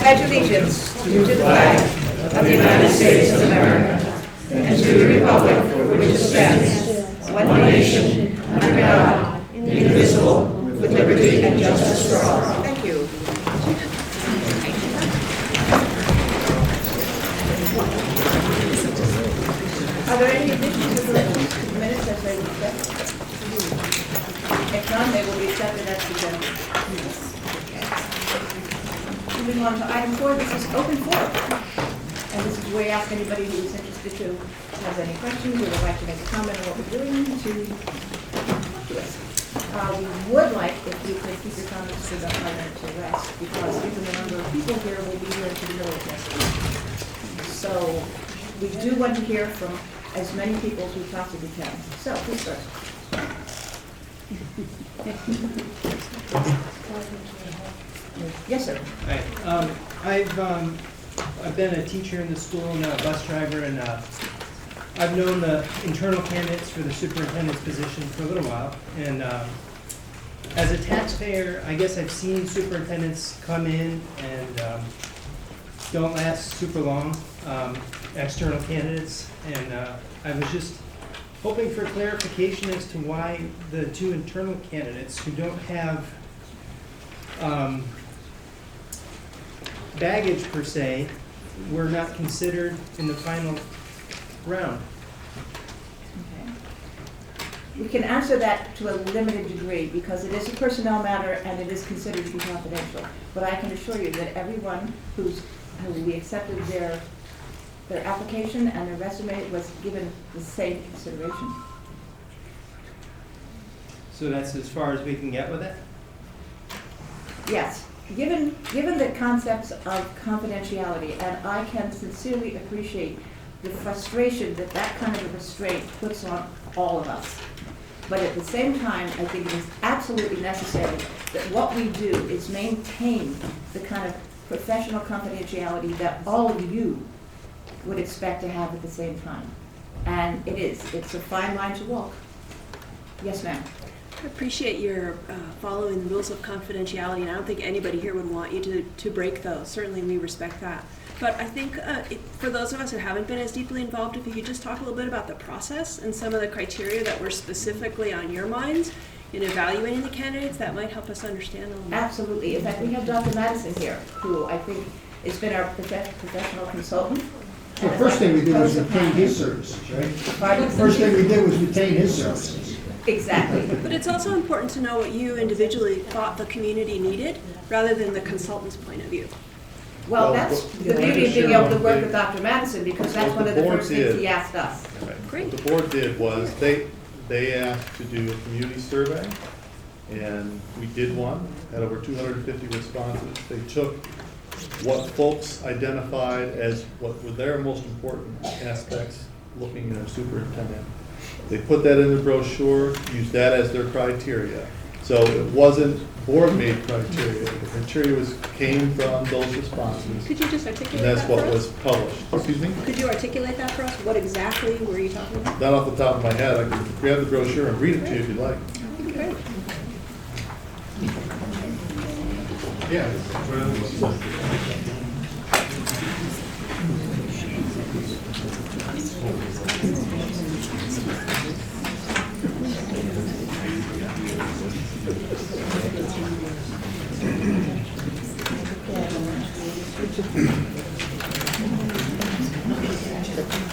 pledge allegiance to the flag of the United States of America and to the republic for which it stands, one nation, under God, indivisible, with liberty and justice for all. Thank you. Are there any additions to the minutes as they were set? If none, they will be accepted as presented. Moving on to item 4, this is open forum. And this is where we ask anybody who is interested to has any questions or would like to make a comment on what we're doing to talk to us. We would like if you could keep your comments to the 5 minutes or less, because given the number of people here, we'll be here until the middle of next week. So we do want to hear from as many people as we possibly can. So please start. Yes, sir. Hi. I've been a teacher in the school and a bus driver, and I've known the internal candidates for the superintendent's position for a little while. And as a taxpayer, I guess I've seen superintendents come in and don't last super long, external candidates. And I was just hoping for clarification as to why the 2 internal candidates who don't have baggage per se were not considered in the final round. Okay. We can answer that to a limited degree because it is a personnel matter and it is considered to be confidential. But I can assure you that everyone who we accepted their application and their resume was given the same consideration. So that's as far as we can get with it? Yes. Given the concepts of confidentiality, and I can sincerely appreciate the frustration that kind of a restraint puts on all of us. But at the same time, I think it is absolutely necessary that what we do is maintain the kind of professional confidentiality that all of you would expect to have at the same time. And it's a fine line to walk. Yes, ma'am. I appreciate your following the rules of confidentiality, and I don't think anybody here would want you to break those. Certainly we respect that. But I think for those of us who haven't been as deeply involved, if you could just talk a little bit about the process and some of the criteria that were specifically on your minds in evaluating the candidates, that might help us understand a little bit. Absolutely. In fact, we have Dr. Madison here, who I think has been our professional consultant. The first thing we did was retain his services, right? Pardon? The first thing we did was retain his services. Exactly. But it's also important to know what you individually thought the community needed, rather than the consultant's point of view. Well, that's the beauty of being able to work with Dr. Madison, because that's one of the first things he asked us. Right. Great. What the board did was they asked to do a community survey, and we did one, had over 250 responses. They took what folks identified as what were their most important aspects looking at a superintendent. They put that in the brochure, used that as their criteria. So it wasn't board-made criteria. The criteria came from those responses. Could you just articulate And that's that what for us? was published. Excuse me? Could you articulate that for us? What exactly were you talking about? Not off the top of my head. I can grab the brochure and read it to you if you'd like. Great. Yeah.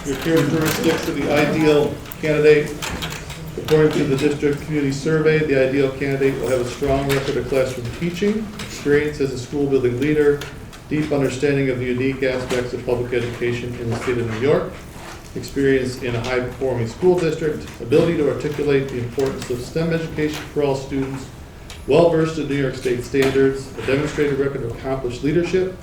Your characteristics of the ideal candidate. According to the district community survey, the ideal candidate will have a strong record of classroom teaching, experience as a school building leader, deep understanding of the unique aspects of public education in the state of New York, experience in a high-performing school district, ability to articulate the importance of STEM education for all students, well-versed in New York State standards, a demonstrated record of accomplished leadership,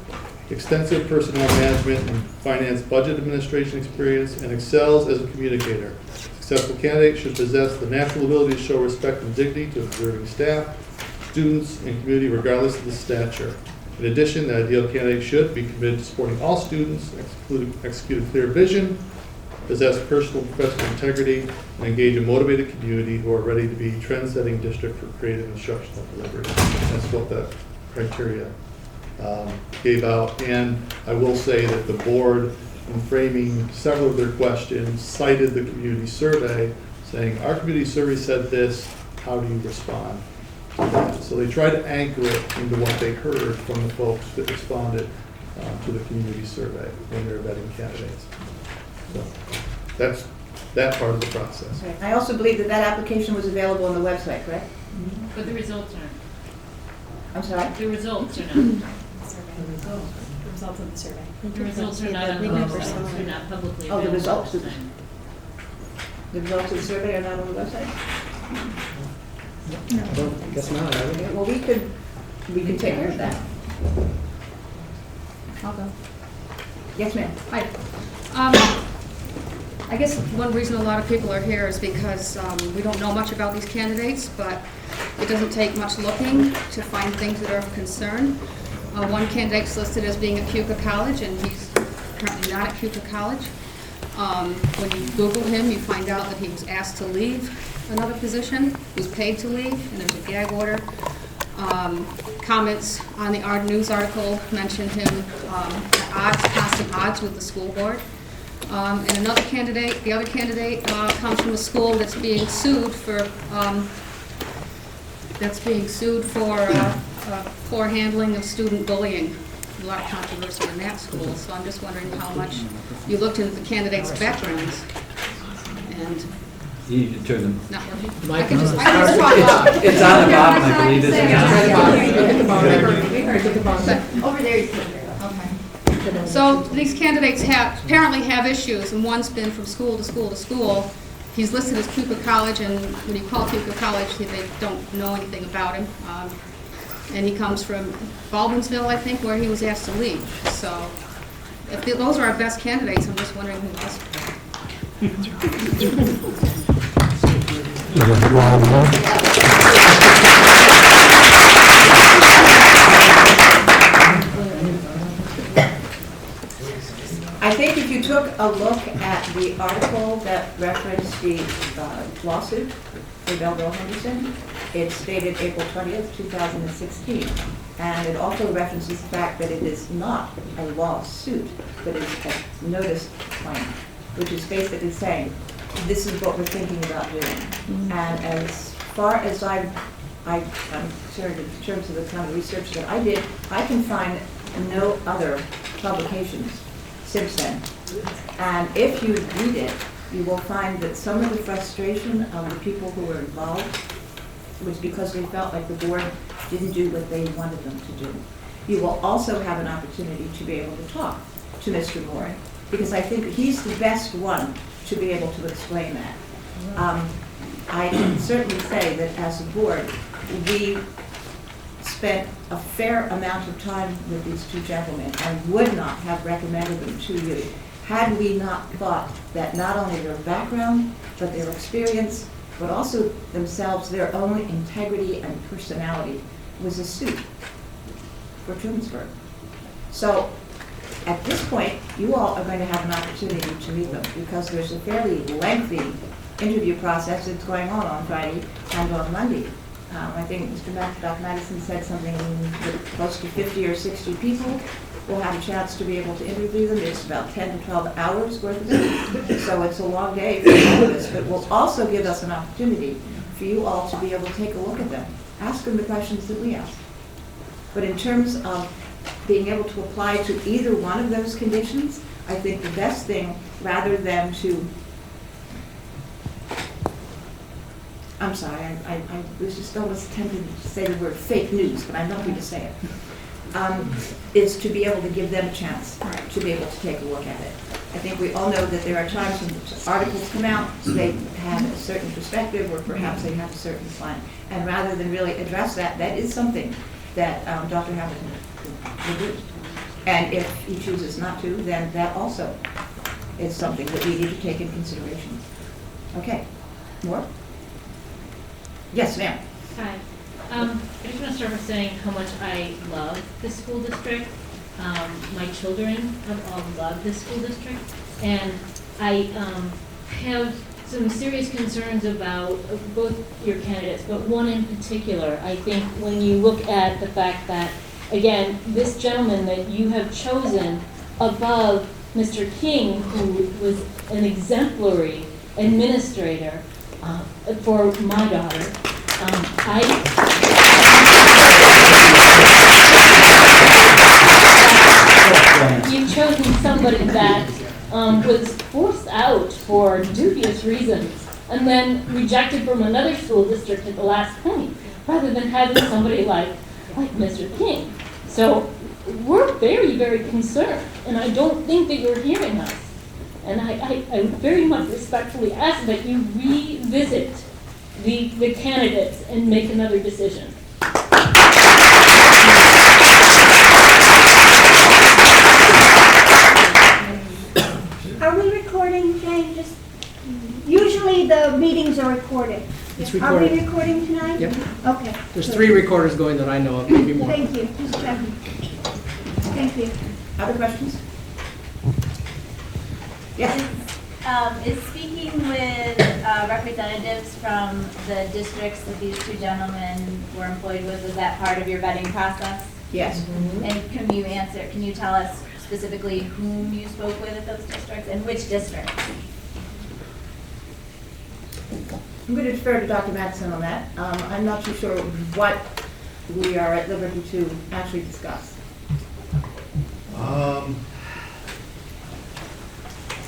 extensive personnel management and finance budget administration experience, and excels as a communicator. Successful candidate should possess the natural ability to show respect and dignity to observing staff, students, and community regardless of the stature. In addition, the ideal candidate should be committed to supporting all students, execute a clear vision, possess personal and professional integrity, and engage a motivated community who are ready to be trend-setting district for creative instructional delivery. That's what that criteria gave out. And I will say that the board, in framing several of their questions, cited the community survey, saying, our community survey said this, how do you respond to that? So they tried to anchor it into what they heard from the folks that responded to the community survey when they're vetting candidates. So that's that part of the process. Okay. I also believe that that application was available on the website, correct? But the results aren't. I'm sorry? The results are not. The results of the survey. The results are not on the website. They're not publicly Oh, available. the results at of this time. The results of the survey are not on the website? Well, I guess not, I would. Okay, well, we could take care of that. I'll go. Yes, ma'am. Hi. I guess one reason a lot of people are here is because we don't know much about these candidates, but it doesn't take much looking to find things that are of concern. One candidate's listed as being at Keuka College, and he's currently not at Keuka College. When you Google him, you find out that he was asked to leave another position, was paid to leave, and there's a gag order. Comments on the news article mentioned him at constant odds with the school board. And another candidate, the other candidate comes from a school that's being sued for poor handling of student bullying. A lot of controversy in that school, so I'm just wondering how much you looked into the candidates' backgrounds and You need to turn them. not working. Mike, I can just talk up. It's on the bottom, I believe, isn't it? We heard the bottom. Over there, you can hear it. Okay. So these candidates apparently have issues, and one's been from school to school to school. He's listed as Keuka College, and when you call Keuka College, they don't know anything about him. And he comes from Baldwinsville, I think, where he was asked to leave. So if those are our best candidates, I'm just wondering who else. I think if you took a look at the article that referenced the lawsuit for Belleville Henderson, it's dated April 20th, 2016. And it also references the fact that it is not a lawsuit, but it's a notice claim, which is basically saying, this is what we're thinking about doing. And as far as I'm concerned in terms of the kind of research that I did, I can find no other publications since then. And if you read it, you will find that some of the frustration of the people who were involved was because they felt like the board didn't do what they wanted them to do. You will also have an opportunity to be able to talk to Mr. Moore, because I think he's the best one to be able to explain that. I can certainly say that as a board, we spent a fair amount of time with these two gentlemen and would not have recommended them to you had we not thought that not only their background, but their experience, but also themselves, their own integrity and personality was a suit for Trumansburg. So at this point, you all are going to have an opportunity to meet them because there's a fairly lengthy interview process that's going on Friday and on Monday. I think Mr. Madison said something that close to 50 or 60 people will have a chance to be able to interview them. It's about 10 to 12 hours worth of it. So it's a long day for all of us, but will also give us an opportunity for you all to be able to take a look at them. Ask them the questions that we asked. But in terms of being able to apply to either one of those conditions, I think the best thing, rather than to, I'm sorry, I was just almost tempted to say the word fake news, but I'm not going to say it, is to be able to give them a chance to be able to take a look at it. I think we all know that there are times when articles come out, they have a certain perspective, or perhaps they have a certain slant. And rather than really address that, that is something that Dr. Hamilton will do. And if he chooses not to, then that also is something that we need to take into consideration. Okay, more? Yes, ma'am. Hi. I just want to start by saying how much I love this school district. My children have all loved this school district. And I have some serious concerns about both your candidates, but one in particular. I think when you look at the fact that again, this gentleman that you have chosen above Mr. King, who was an exemplary administrator for my daughter. You've chosen somebody that was forced out for dubious reasons and then rejected from another school district at the last point, rather than having somebody like Mr. King. So we're very, very concerned, and I don't think that you're hearing us. And I very much respectfully ask that you revisit the candidates and make another decision. Are we recording, Jane? Usually the meetings are recorded. It's Are we recorded. recording tonight? Yep. Okay. There's 3 recorders going that I know of, maybe more. Thank you, just checking. Thank you. Other questions? Yes. Is speaking with representatives from the districts that these two gentlemen were employed with, was that part of your vetting process? Yes. And can you tell us specifically whom you spoke with at those districts and which districts? I'm going to defer to Dr. Madsen on that. I'm not too sure what we are at liberty to actually discuss.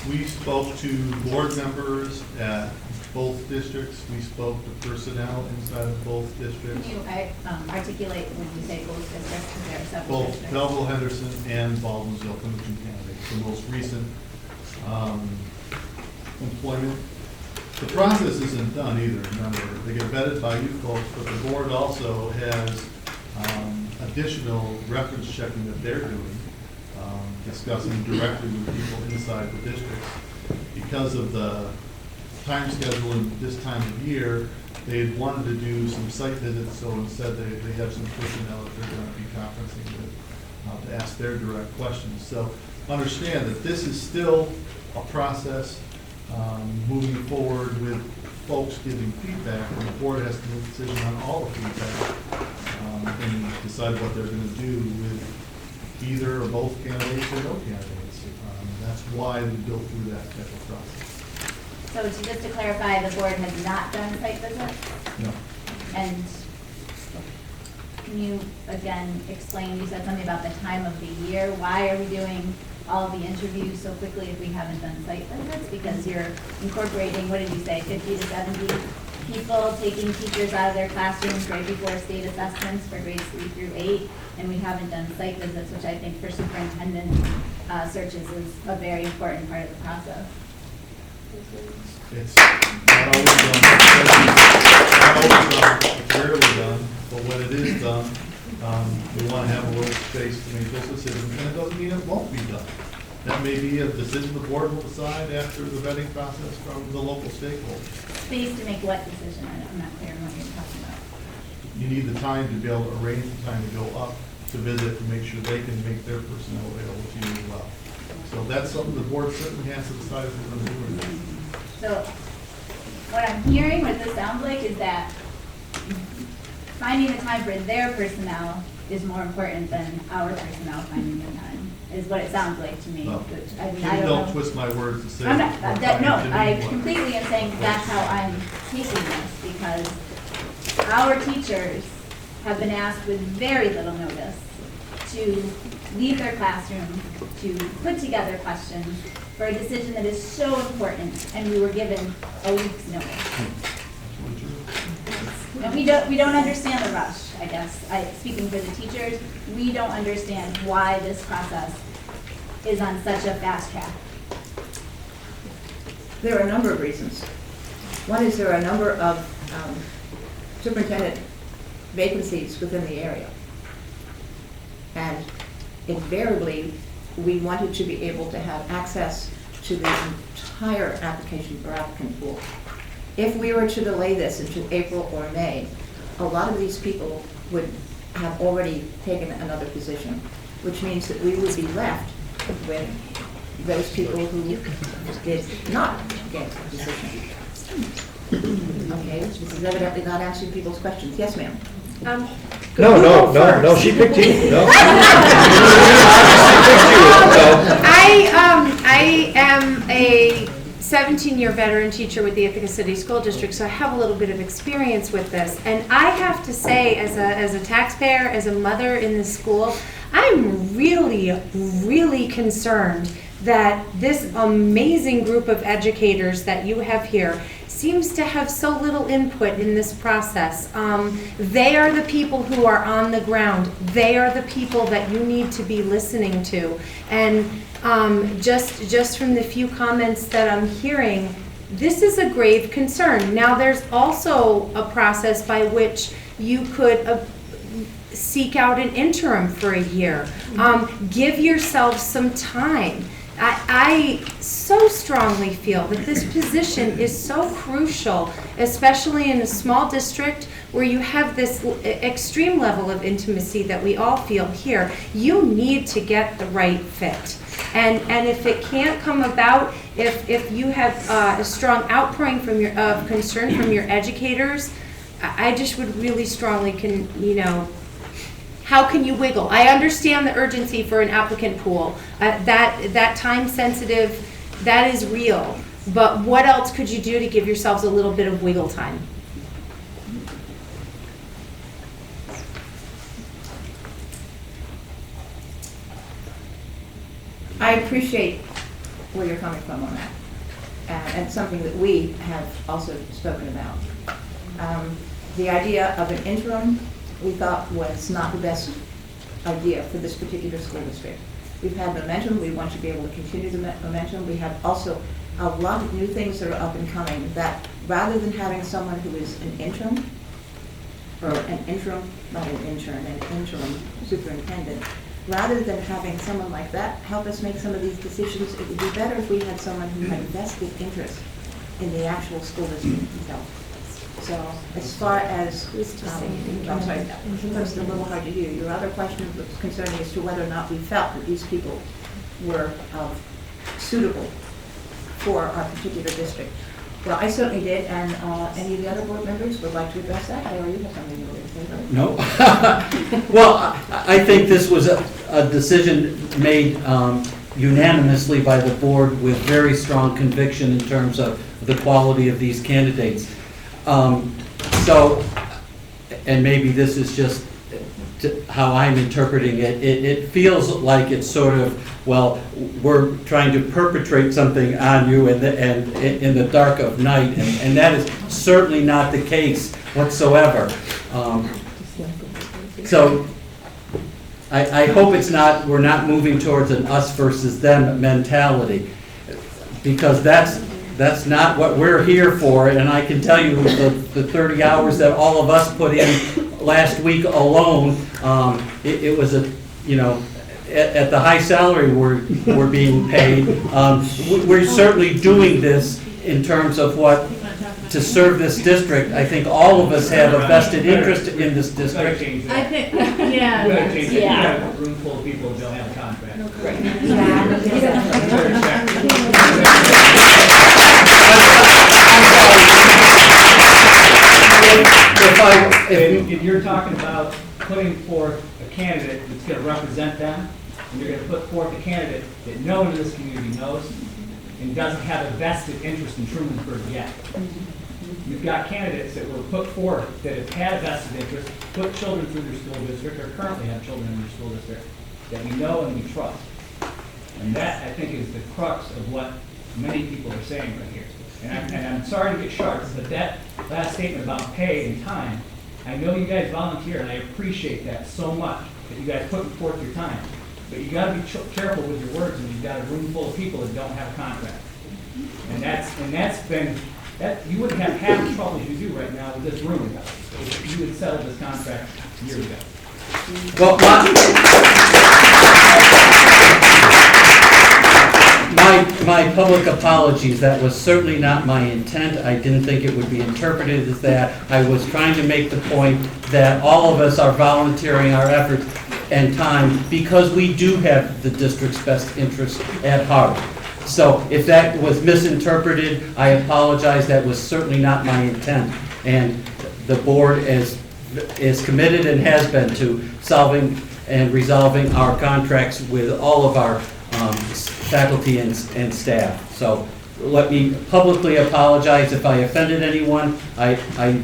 We spoke to board members at both districts. We spoke to personnel inside of both districts. Can you articulate when you say both districts, because there are several Both districts? Belleville Henderson and Baldwinsville from the two candidates, the most recent employment. The process isn't done either, remember. They get vetted by you folks, but the board also has additional reference checking that they're doing, discussing directly with people inside the districts. Because of the time schedule in this time of year, they had wanted to do some site visits, so instead they have some personnel that they're going to be conferencing with to ask their direct questions. So understand that this is still a process moving forward with folks giving feedback, and the board has to make a decision on all the feedback and decide what they're going to do with either or both candidates or no candidates. That's why we go through that type of process. So just to clarify, the board has not done site visits? No. And can you, again, explain, you said something about the time of the year. Why are we doing all of the interviews so quickly if we haven't done site visits? Because you're incorporating, what did you say, 50 to 70 people, taking teachers out of their classrooms right before state assessments for grades 3 through 8, and we haven't done site visits, which I think for superintendent searches is a very important part of the process. It's not always done. It's rarely done, but when it is done, we want to have a little space to make those decisions, and it doesn't mean it won't be done. That may be a decision the board will decide after the vetting process from the local stakeholders. Space to make what decision? I'm not clear on what you're talking about. You need the time to be able to arrange the time to go up to visit to make sure they can make their personnel available to you as well. So that's something the board certainly has to decide if we're going to do or not. So what I'm hearing, what this sounds like, is that finding the time for their personnel is more important than our personnel finding the time, is what it sounds like to me. Well, Which, I mean, I Please don't don't know. twist my words to say. I'm not, we're no, trying to I do one. completely am saying that's how I'm taking this, because our teachers have been asked with very little notice to leave their classroom, to put together questions for a decision that is so important, and we were given a week's notice. And we don't understand the rush, I guess. Speaking for the teachers, we don't understand why this process is on such a fast track. There are a number of reasons. One is there are a number of superintendent vacancies within the area. And invariably, we wanted to be able to have access to the entire application or applicant pool. If we were to delay this into April or May, a lot of these people would have already taken another position, which means that we would be left with those people who did not get a position. Okay, this is evidently not answering people's questions. Yes, ma'am. No, she picked you, no. I am a 17-year veteran teacher with the Ithaca City School District, so I have a little bit of experience with this. And I have to say, as a taxpayer, as a mother in this school, I'm really, really concerned that this amazing group of educators that you have here seems to have so little input in this process. They are the people who are on the ground. They are the people that you need to be listening to. And just from the few comments that I'm hearing, this is a grave concern. Now, there's also a process by which you could seek out an interim for a year. Give yourself some time. I so strongly feel that this position is so crucial, especially in a small district where you have this extreme level of intimacy that we all feel here. You need to get the right fit. And if it can't come about, if you have a strong outpouring of concern from your educators, I just would really strongly how can you wiggle? I understand the urgency for an applicant pool. That time sensitive, that is real. But what else could you do to give yourselves a little bit of wiggle time? I appreciate where you're coming from on that, and something that we have also spoken about. The idea of an interim, we thought was not the best idea for this particular school district. We've had momentum. We want to be able to continue the momentum. We have also a lot of new things that are up and coming that rather than having someone who is an interim, or an interim, not an intern, an interim superintendent, rather than having someone like that help us make some of these decisions, it would be better if we had someone who had a vested interest in the actual school district itself. So as far as, I'm sorry, it's a little hard to hear. Your other question was concerning as to whether or not we felt that these people were suitable for our particular district. Well, I certainly did, and any of the other board members would like to address that, or you have something you would say about it? No. Well, I think this was a decision made unanimously by the board with very strong conviction in terms of the quality of these candidates. So, and maybe this is just how I'm interpreting it, it feels like it's sort of, well, we're trying to perpetrate something on you and in the dark of night, and that is certainly not the case whatsoever. So I hope we're not moving towards an us versus them mentality, because that's not what we're here for. And I can tell you the 30 hours that all of us put in last week alone, it was at the high salary we're being paid. We're certainly doing this in terms of to serve this district. I think all of us have a vested interest in this district. I think, yeah. You have a room full of people who don't have a contract. If you're talking about putting forth a candidate that's going to represent them, and you're going to put forth a candidate that no one in this community knows and doesn't have a vested interest in Trumansburg yet. You've got candidates that were put forth that have had a vested interest, put children through their school district, or currently have children in their school district, that we know and we trust. And that, I think, is the crux of what many people are saying right here. And I'm sorry to get sharp, but that last statement about pay and time, I know you guys volunteer, and I appreciate that so much, that you guys put forth your time. But you got to be careful with your words when you've got a room full of people that don't have a contract. And that's been, you wouldn't have half the troubles you do right now with this room if you had settled this contract years ago. Well, my public apologies. That was certainly not my intent. I didn't think it would be interpreted as that. I was trying to make the point that all of us are volunteering our efforts and time because we do have the district's best interest at heart. So if that was misinterpreted, I apologize. That was certainly not my intent. And the board is is committed and has been to solving and resolving our contracts with all of our faculty and staff. So let me publicly apologize if I offended anyone. I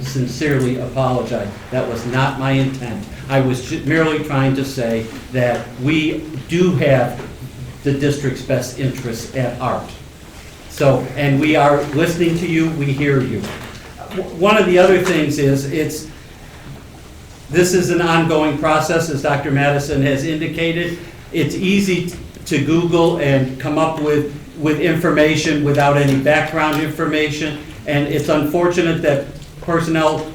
sincerely apologize. That was not my intent. I was merely trying to say that we do have the district's best interests at heart. So, and we are listening to you, we hear you. One of the other things is, this is an ongoing process, as Dr. Madison has indicated. It's easy to Google and come up with information without any background information, and it's unfortunate that personnel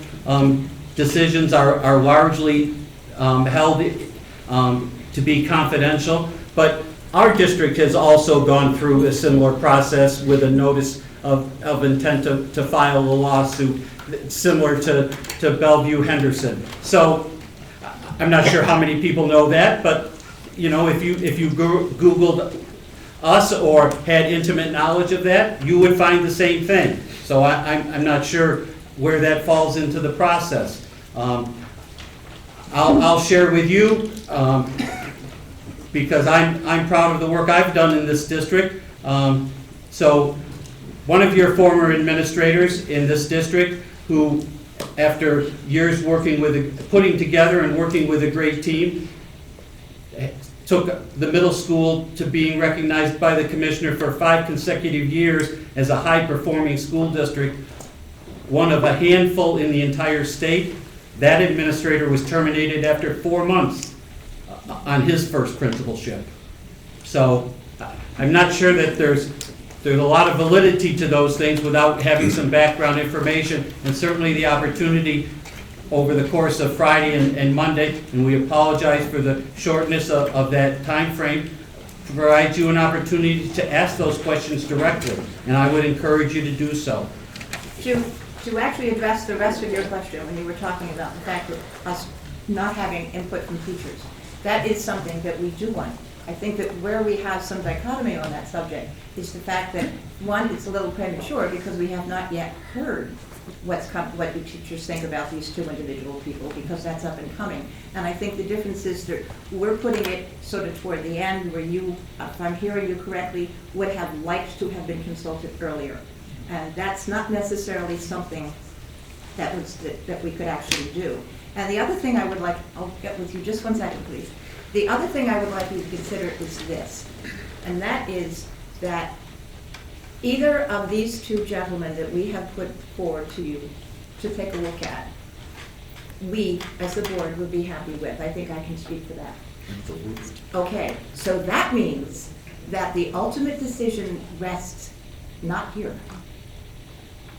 decisions are largely held to be confidential, but our district has also gone through a similar process with a notice of intent to file a lawsuit similar to Bellevue Henderson. So I'm not sure how many people know that, but you know, if you Googled us or had intimate knowledge of that, you would find the same thing. So I'm not sure where that falls into the process. I'll share with you, because I'm proud of the work I've done in this district. So one of your former administrators in this district, who after years putting together and working with a great team, took the middle school to being recognized by the commissioner for 5 consecutive years as a high-performing school district, one of a handful in the entire state. That administrator was terminated after 4 months on his first principalship. So I'm not sure that there's a lot of validity to those things without having some background information, and certainly the opportunity over the course of Friday and Monday, and we apologize for the shortness of that time frame, provides you an opportunity to ask those questions directly, and I would encourage you to do so. To actually address the rest of your question, when you were talking about the fact of us not having input from teachers, that is something that we do want. I think that where we have some dichotomy on that subject is the fact that, one, it's a little premature because we have not yet heard what the teachers think about these 2 individual people, because that's up and coming. And I think the difference is that we're putting it sort of toward the end where you, if I'm hearing you correctly, would have liked to have been consulted earlier. And that's not necessarily something that we could actually do. And the other thing I would like, I'll get with you just 1 second, please. The other thing I would like you to consider is this, and that is that either of these 2 gentlemen that we have put forward to you to take a look at, we, as the board, would be happy with. I think I can speak for that. Okay, so that means that the ultimate decision rests not here,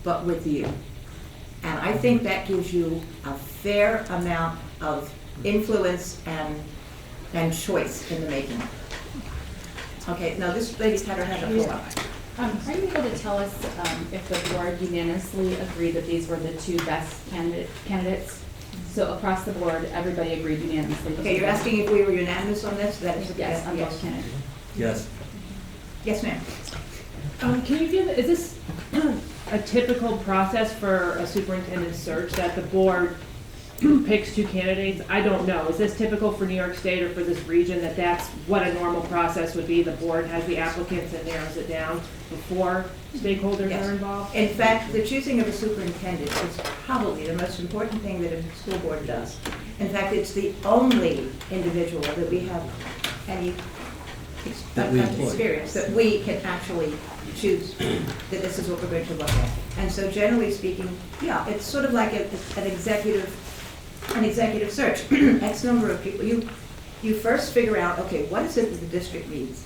but with you. And I think that gives you a fair amount of influence and choice in the making. Okay, now this lady's had her hand up for a while. Are you able to tell us if the board unanimously agreed that these were the 2 best candidates? So across the board, everybody agreed unanimously. Okay, you're asking if we were unanimous on this? That is yes, on both candidates. Yes. Yes, ma'am. Can you give, is this a typical process for a superintendent search, that the board picks 2 candidates? I don't know. Is this typical for New York State or for this region, that that's what a normal process would be? The board has the applicants and narrows it down before stakeholders Yes. are involved? In fact, the choosing of a superintendent is probably the most important thing that a school board does. In fact, it's the only individual that we have any experience that we can actually choose that this is what we're going to look at. And so generally speaking, yeah, it's sort of like an executive search. X number of people. You first figure out, okay, what is it that the district needs?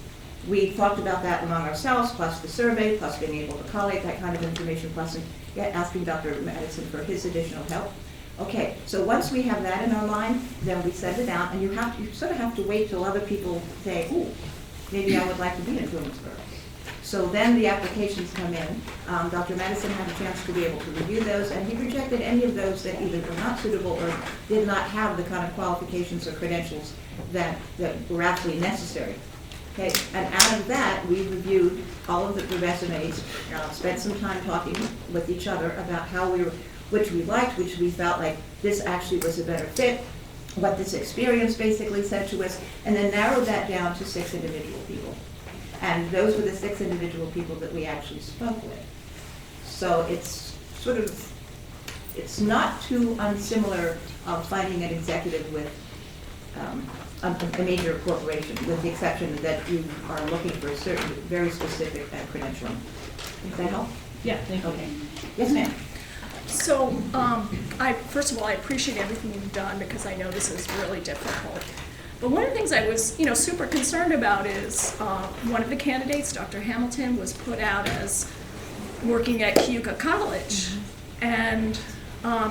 We talked about that among ourselves, plus the survey, plus being able to collate that kind of information, plus asking Dr. Madison for his additional help. Okay, so once we have that in our mind, then we send it out, and you sort of have to wait till other people say, ooh, maybe I would like to be in Bloomsburg. So then the applications come in. Dr. Madison had a chance to be able to review those, and he rejected any of those that either were not suitable or did not have the kind of qualifications or credentials that were absolutely necessary. Okay, and out of that, we reviewed all of the resumes, spent some time talking with each other about how we which we liked, which we felt like this actually was a better fit, what this experience basically said to us, and then narrowed that down to 6 individual people. And those were the 6 individual people that we actually spoke with. So it's sort of, it's not too unsimilar of finding an executive with a major corporation, with the exception that you are looking for a certain, very specific credentialing. Does that help? Yeah, thank you. Okay. Yes, ma'am. So, first of all, I appreciate everything you've done because I know this is really difficult. But one of the things I was, super concerned about is one of the candidates, Dr. Hamilton, was put out as working at Cayuga College. And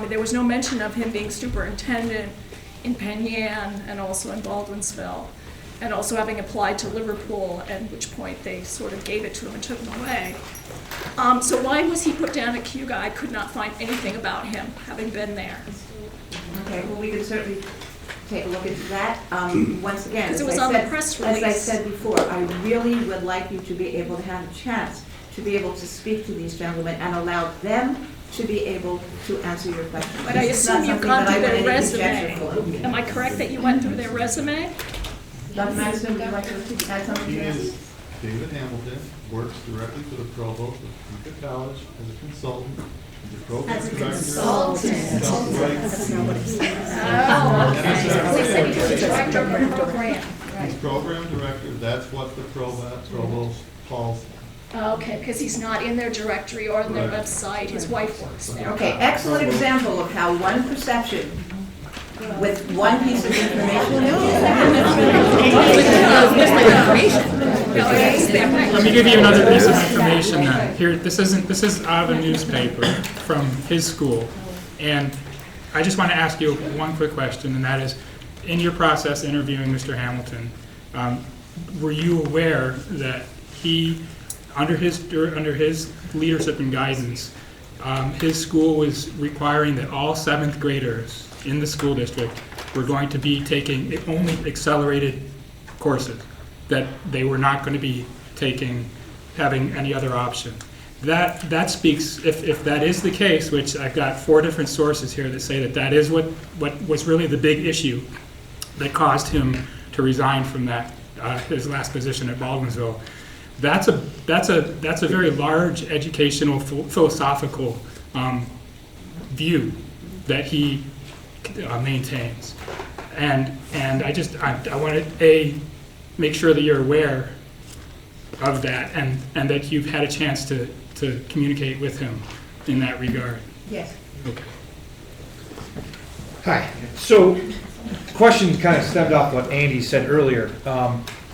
there was no mention of him being superintendent in Penn Yan and also in Baldwinsville, and also having applied to Liverpool, at which point they sort of gave it to him and took him away. So why was he put down at Cayuga? I could not find anything about him, having been there. Okay, well, we can certainly take a look into that. Once again, Because as it was I on the said- press as I release. said before, I really would like you to be able to have a chance to be able to speak to these gentlemen and allow them to be able to answer your questions. But I This is not assume you've something gone that I through their want any conjecture resume. for. Am I correct that you went through their resume? Dr. Madison, would you like to add something to He this? is, David Hamilton works directly for the provost of Cayuga College as a consultant. He's a program As a director. consultant. That's not what it says. He's program director, that's what the provost calls. Okay, because he's not in their directory or in their Correct. website. His wife works there. Okay, excellent example of how one perception with one piece of information. Let me give you another piece of information then. Here, this is out of a newspaper from his school. And I just want to ask you one quick question, and that is, in your process interviewing Mr. Hamilton, were you aware that he, under his leadership and guidance, his school was requiring that all 7th graders in the school district were going to be taking only accelerated courses, that they were not going to be having any other option? That speaks, if that is the case, which I've got 4 different sources here that say that is what was really the big issue that caused him to resign from that his last position at Baldwinsville. That's a very large educational philosophical view that he maintains, and I want to make sure that you're aware of that, and that you've had a chance to communicate with him in that regard. Yes. Okay. Hi. So, the question kind of stemmed off what Andy said earlier.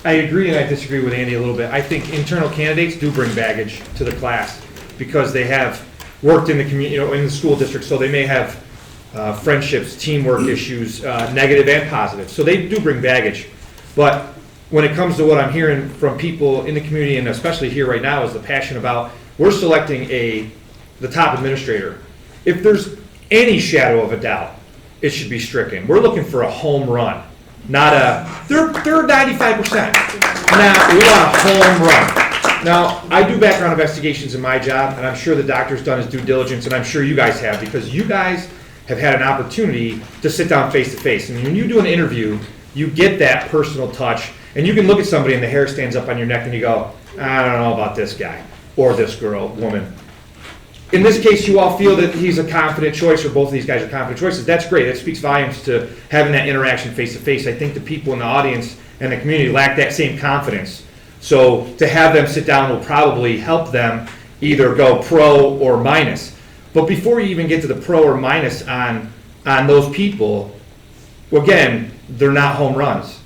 I agree and I disagree with Andy a little bit. I think internal candidates do bring baggage to the class because they have worked in the community, in the school district, so they may have friendships, teamwork issues, negative and positive. So they do bring baggage. But when it comes to what I'm hearing from people in the community, and especially here right now, is the passion about, we're selecting the top administrator. If there's any shadow of a doubt, it should be stricken. We're looking for a home run, not they're 95%. Now, we want a home run. Now, I do background investigations in my job, and I'm sure the doctor's done his due diligence, and I'm sure you guys have, because you guys have had an opportunity to sit down face to face. And when you do an interview, you get that personal touch, and you can look at somebody and the hair stands up on your neck and you go, I don't know about this guy, or this girl, woman. In this case, you all feel that he's a confident choice, or both of these guys are confident choices. That's great. That speaks volumes to having that interaction face to face. I think the people in the audience and the community lack that same confidence. So to have them sit down will probably help them either go pro or minus. But before you even get to the pro or minus on those people, well, again, they're not home runs.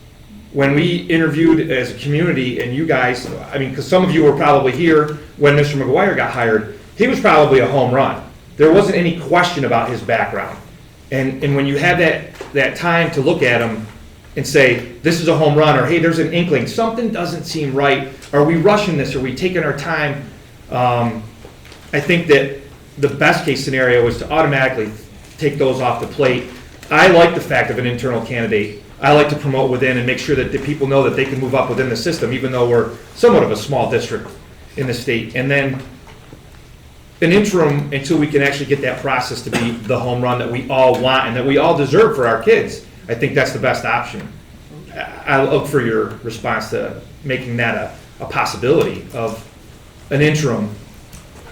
When we interviewed as a community, and you guys, I mean, because some of you were probably here when Mr. McGuire got hired, he was probably a home run. There wasn't any question about his background. And when you have that time to look at him and say, this is a home run, or hey, there's an inkling, something doesn't seem right, are we rushing this, are we taking our time? I think that the best case scenario is to automatically take those off the plate. I like the fact of an internal candidate. I like to promote within and make sure that the people know that they can move up within the system, even though we're somewhat of a small district in the state. And then an interim until we can actually get that process to be the home run that we all want and that we all deserve for our kids, I think that's the best option. I look for your response to making that a possibility of an interim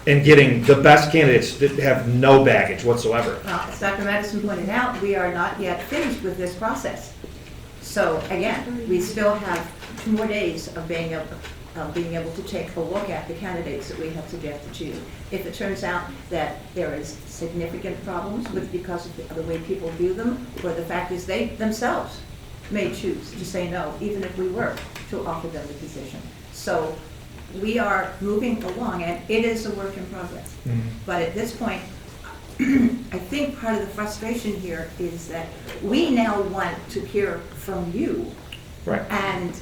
and getting the best candidates that have no baggage whatsoever. As Dr. Madison pointed out, we are not yet finished with this process. So again, we still have 2 more days of being able to take a look at the candidates that we have suggested to you. If it turns out that there is significant problems with because of the way people view them, or the fact is they themselves may choose to say no, even if we were to offer them the position. So we are moving along, and it is a work in progress. Mhm. But at this point, I think part of the frustration here is that we now want to hear from you. Right. And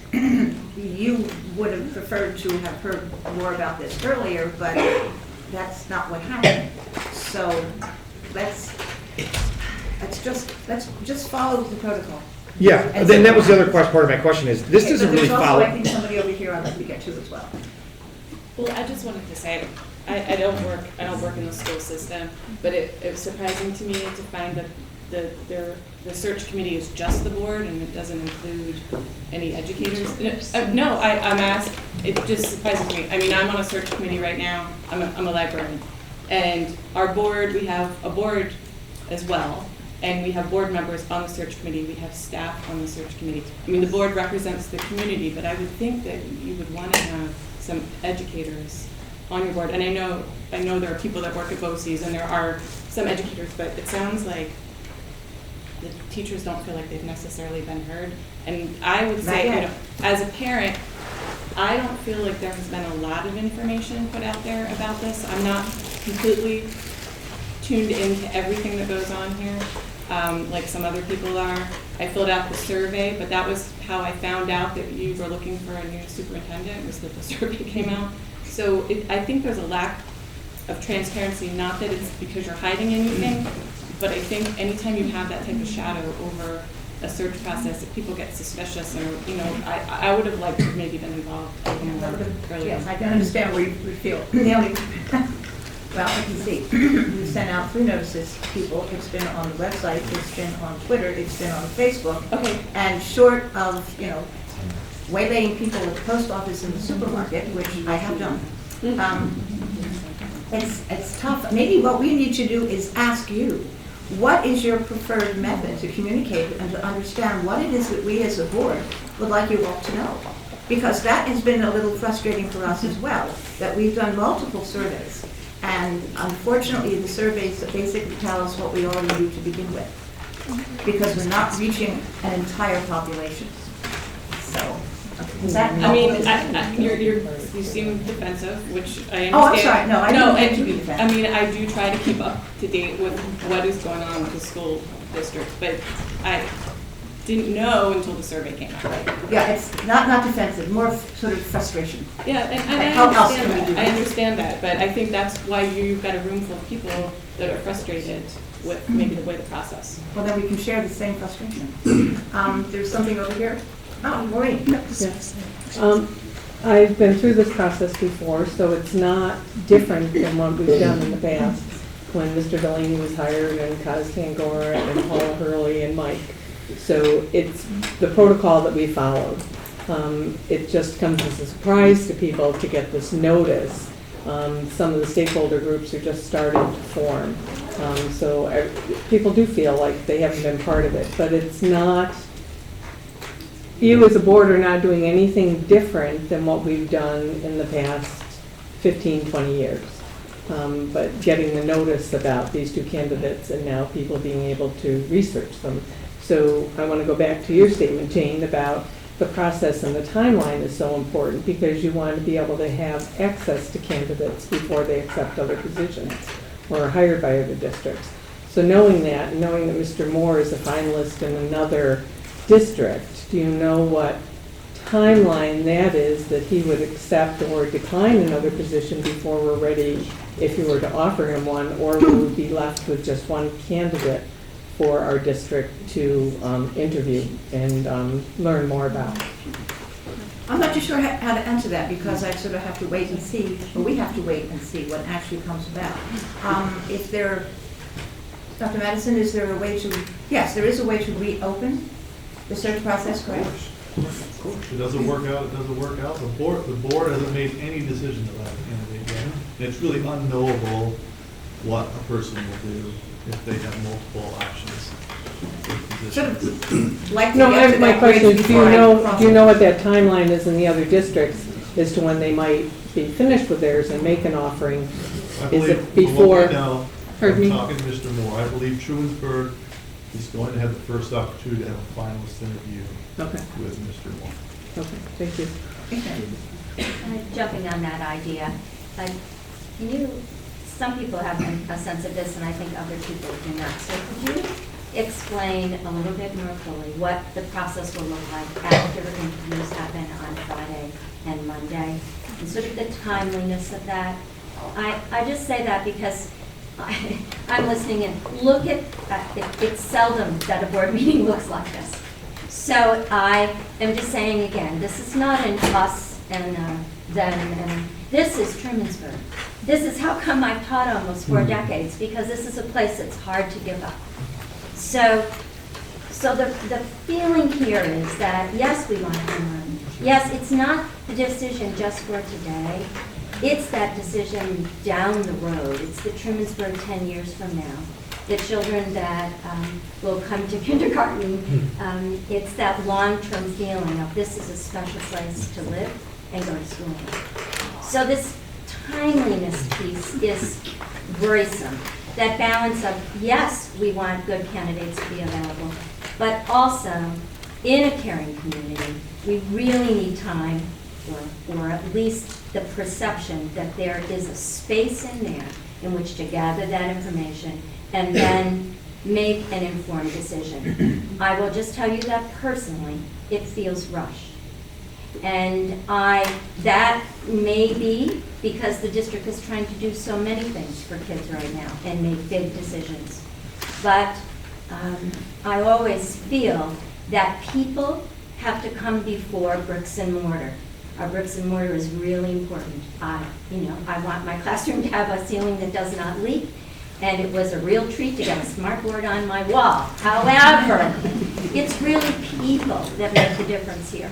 you would have preferred to have heard more about this earlier, but that's not what happened. So let's just follow the protocol. Yeah, And then so- that was the other part of my question is, this Okay, doesn't really But there's follow. also, I think, somebody over here I'd like to get to as well. Well, I just wanted to say, I don't work in the school system, but it was surprising to me to find that the search committee is just the board and it doesn't include any educators. No, I'm asked, it just surprises me. I mean, I'm on a search committee right now, I'm a librarian. And our board, we have a board as well, and we have board members on the search committee, we have staff on the search committee. I mean, the board represents the community, but I would think that you would want to have some educators on your board. And I know there are people that work at BOCES and there are some educators, but it sounds like the teachers don't feel like they've necessarily been heard. And I would say, you know, as a parent, I don't feel like there has been a lot of information put out there about this. I'm not completely tuned into everything that goes on here, like some other people are. I filled out the survey, but that was how I found out that you were looking for a new superintendent, was that the survey came out. So I think there's a lack of transparency, not that it's because you're hiding anything, but I think anytime you have that type of shadow over a search process, if people get suspicious, or, you know, I would have liked to have maybe been involved a little more earlier. Yes, I can understand where you would feel. The only, well, I can see, we sent out 3 notices to people. It's been on the website, it's been on Twitter, it's been on Facebook. Okay. And short of, you know, waylaying people at the post office and the supermarket, which I have done, it's tough. Maybe what we need to do is ask you, what is your preferred method to communicate and to understand what it is that we as a board would like you all to know? Because that has been a little frustrating for us as well, that we've done multiple surveys. And unfortunately, the surveys basically tell us what we already knew to begin with, because we're not reaching an entire population. So, is that I mean, helpful? you seem defensive, which I understand. Oh, I'm sorry, no, I didn't mean to be defensive. I mean, I do try to keep up to date with what is going on with the school district, but I didn't know until the survey came out. Yeah, it's not defensive, more of sort of frustration. Yeah, and How else can we do I that? understand that, but I think that's why you've got a room full of people that are frustrated with maybe the way the process. Well, then we can share the same frustration. There's something over here. Oh, Maureen. Yes. I've been through this process before, so it's not different than what we've done in the past, when Mr. Delaney was hired and Kaz Tangora and Paul Hurley and Mike. So it's the protocol that we followed. It just comes as a surprise to people to get this notice. Some of the stakeholder groups are just starting to form. So people do feel like they haven't been part of it, but it's not, you as a board are not doing anything different than what we've done in the past 15, 20 years. But getting the notice about these 2 candidates and now people being able to research them. So I want to go back to your statement, Jane, about the process and the timeline is so important because you want to be able to have access to candidates before they accept other positions or are hired by other districts. So knowing that, and knowing that Mr. Moore is a finalist in another district, do you know what timeline that is that he would accept or decline another position before we're ready, if you were to offer him one, or we would be left with just 1 candidate for our district to interview and learn more about? I'm not too sure how to answer that, because I sort of have to wait and see, or we have to wait and see what actually comes about. If there, Dr. Madison, is there a way to, yes, there is a way to reopen the search process, correct? Of course. If it doesn't work out, it doesn't work out. The board hasn't made any decision about a candidate yet. And it's really unknowable what a person will do if they have multiple options. Sort of like to No, get to my that question grade is, before I do you know what that timeline is in the other districts as to when they might be finished with theirs and make an offering? I Is believe, it from before? what we know, Pardon me? I'm talking to Mr. Moore, I believe Trumansburg is going to have the first opportunity to have a finalist interview Okay. with Mr. Moore. Okay, thank you. Jumping on that idea, can you, some people have a sense of this, and I think other people do not. So could you explain a little bit more fully what the process will look like after interviews happen on Friday and Monday, and sort of the timeliness of that? I just say that because I'm listening and look at, it's seldom that a board meeting looks like this. So I am just saying again, this is not an us and them, and this is Trumansburg. This is how come I've taught almost 4 decades, because this is a place that's hard to give up. So the feeling here is that, yes, we want to learn. Yes, it's not the decision just for today. It's that decision down the road. It's the Trumansburg 10 years from now. The children that will come to kindergarten. It's that long-term feeling of this is a special place to live and go to school in. So this timeliness piece is worrisome. That balance of, yes, we want good candidates to be available, but also in a caring community, we really need time, or at least the perception that there is a space in there in which to gather that information and then make an informed decision. I will just tell you that personally, it feels rushed. And that may be because the district is trying to do so many things for kids right now and make big decisions. But I always feel that people have to come before bricks and mortar. Our bricks and mortar is really important. I want my classroom to have a ceiling that does not leak, and it was a real treat to get a smart board on my wall. However, it's really people that make the difference here.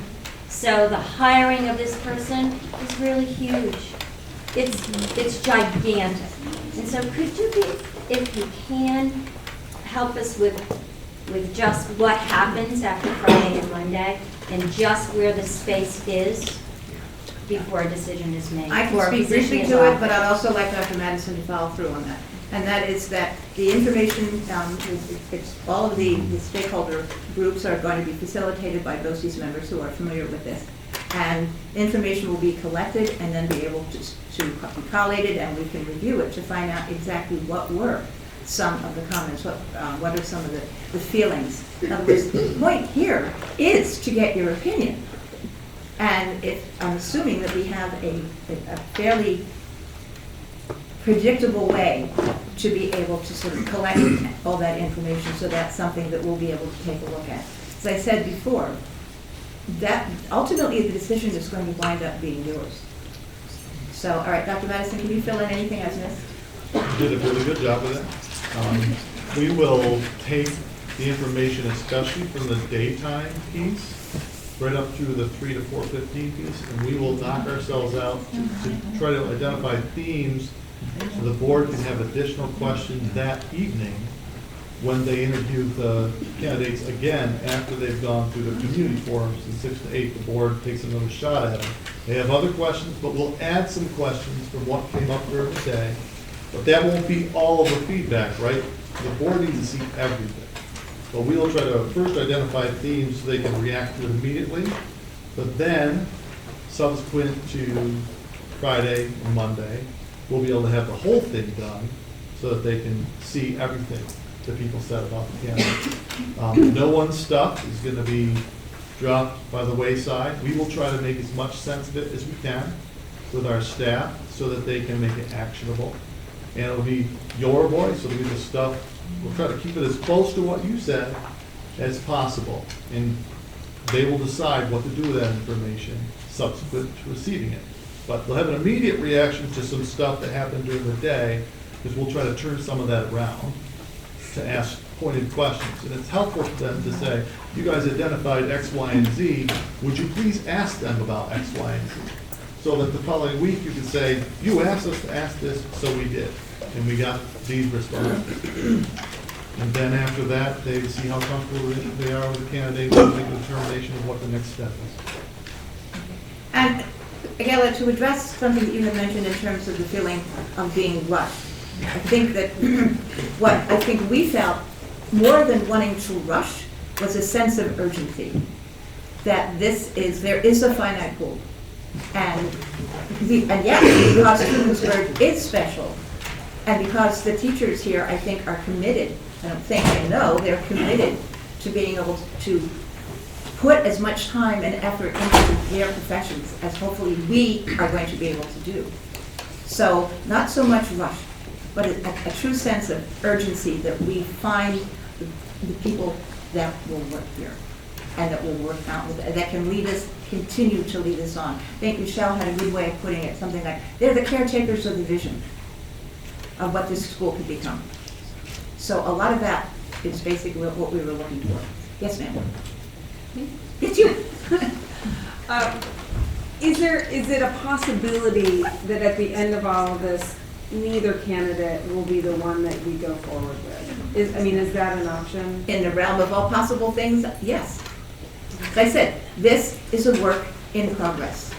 So the hiring of this person is really huge. It's gigantic. And so could you, if you can, help us with just what happens after Friday and Monday, and just where the space is before a decision is made? I can speak briefly to it, but I'd also like Dr. Madison to follow through on that. And that is that the information, all of the stakeholder groups are going to be facilitated by BOCES members who are familiar with this. And information will be collected and then be able to be collated, and we can review it to find out exactly what were some of the comments, what are some of the feelings. In other words, the point here is to get your opinion. And I'm assuming that we have a fairly predictable way to be able to sort of collect all that information, so that's something that we'll be able to take a look at. As I said before, that ultimately the decision is going to wind up being yours. So, all right, Dr. Madison, can you fill in anything I've missed? You did a really good job with it. We will take the information, especially from the daytime piece, right up through the 3 to 4:15 piece, and we will knock ourselves out to try to identify themes so the board can have additional questions that evening when they interview the candidates again after they've gone through the community forums in 6 to 8. The board takes another shot at them. They have other questions, but we'll add some questions from what came up during the day. But that won't be all of the feedback, right? The board needs to see everything. But we'll try to first identify themes so they can react to it immediately. But then, subsequent to Friday and Monday, we'll be able to have the whole thing done so that they can see everything that people said about the candidate. No one's stuff is going to be dropped by the wayside. We will try to make as much sense of it as we can with our staff so that they can make it actionable. And it'll be your voice, it'll be the stuff, we'll try to keep it as close to what you said as possible. And they will decide what to do with that information. subsequent to receiving it. But they'll have an immediate reaction to some stuff that happened during the day, because we'll try to turn some of that around to ask pointed questions. And it's helpful for them to say, you guys identified X, Y, and Z, would you please ask them about X, Y, and Z? So that the following week you can say, you asked us to ask this, so we did. And we got these responses. And then after that, they see how comfortable they are with the candidate and make a determination of what the next step is. And again, to address something that you had mentioned in terms of the feeling of being rushed, I think that what I think we felt more than wanting to rush was a sense of urgency. That there is a finite pool. And yes, because Trumansburg is special, and because the teachers here, I think, are committed, I don't think they know, they're committed to being able to put as much time and effort into their professions as hopefully we are going to be able to do. So not so much rush, but a true sense of urgency that we find the people that will work here and that will work out with it, that can continue to lead us on. I think Michelle had a good way of putting it, something like, they're the caretakers of the vision of what this school could become. So a lot of that is basically what we were looking for. Yes, ma'am. It's you. Is it a possibility that at the end of all of this, neither candidate will be the one that we go forward with? Is that an option? In the realm of all possible things, yes. As I said, this is a work in progress.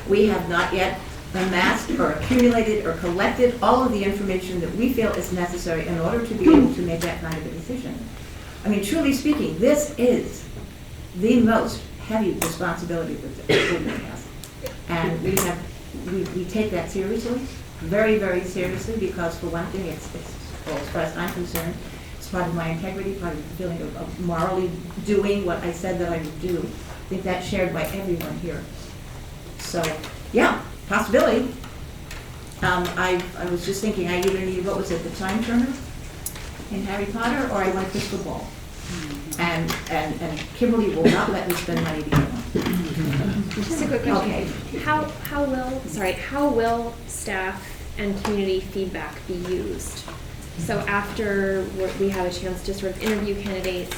We have not yet amassed or accumulated or collected all of the information that we feel is necessary in order to be able to make that kind of a decision. I mean, truly speaking, this is the most heavy responsibility that the school board has. And we take that seriously, very, very seriously, because for one thing, well, as far as I'm concerned, it's part of my integrity, part of the feeling of morally doing what I said that I would do. I think that's shared by everyone here. So, yeah, possibility. I was just thinking, I either need, what was it, the time turner in Harry Potter, or I want a crystal ball. And Kimberly will not let me spend money to get one. Just a quick question. Okay. How will staff and community feedback be used? So after we have a chance to sort of interview candidates,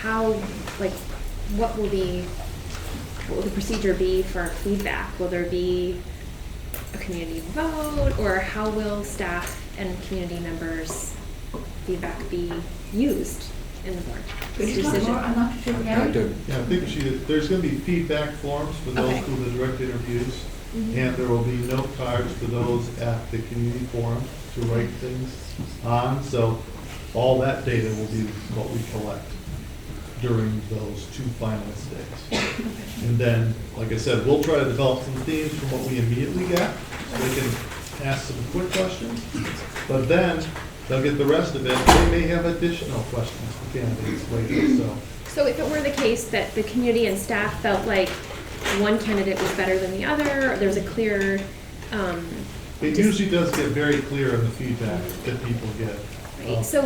what will the procedure be for feedback? Will there be a community vote, or how will staff and community members' feedback be used in the board decision? I'm not sure. Yeah, I think there's going to be feedback forms for those who do the direct interviews, and there will be note cards for those at the community forum to write things on. So all that data will be what we collect during those 2 finalist days. And then, like I said, we'll try to develop some themes from what we immediately get, so they can ask some quick questions. But then they'll get the rest of it. They may have additional questions for candidates later. So if it were the case that the community and staff felt like one candidate was better than the other, or there's a clear... it usually does get very clear in the feedback that people get. Right. So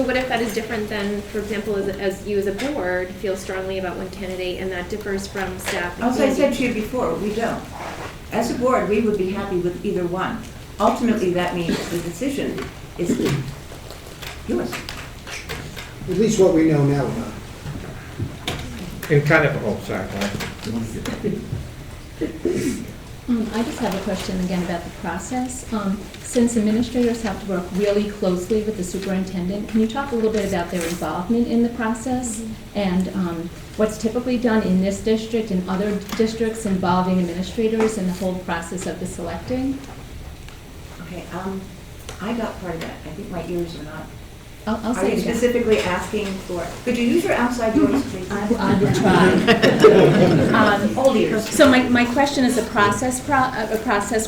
what if that is different than, for example, as you as a board feel strongly about one candidate and that differs from staff? As I said to you before, we don't. As a board, we would be happy with either one. Ultimately, that means the decision is yours. At least what we know now about it. And kind of, sorry. I just have a question again about the process. Since administrators have to work really closely with the superintendent, can you talk a little bit about their involvement in the process and what's typically done in this district and other districts involving administrators in the whole process of the selecting? Okay, I got part of that. I think my ears are not. I'll Are say you it again. specifically asking for, could you use your outside doors, please? I will try. Hold ears. So my question is a process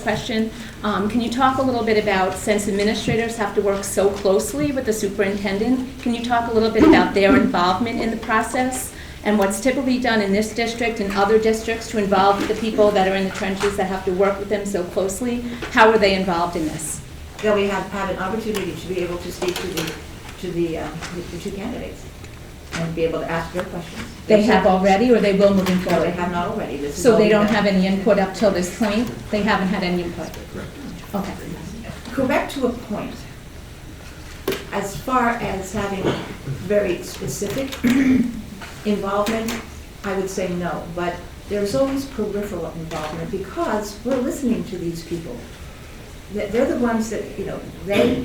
question. Can you talk a little bit about, since administrators have to work so closely with the superintendent, can you talk a little bit about their involvement in the process and what's typically done in this district and other districts to involve the people that are in the trenches that have to work with them so closely? How are they involved in this? That we have had an opportunity to be able to speak to the 2 candidates. and be able to ask their questions. They have already, or they will moving No, forward? they have not already. This is So all they we've don't done. have any input up till this point? They haven't had any input? Okay. Correct to a point. As far as having very specific involvement, I would say no, but there's always peripheral involvement because we're listening to these people. They're the ones that, you know, they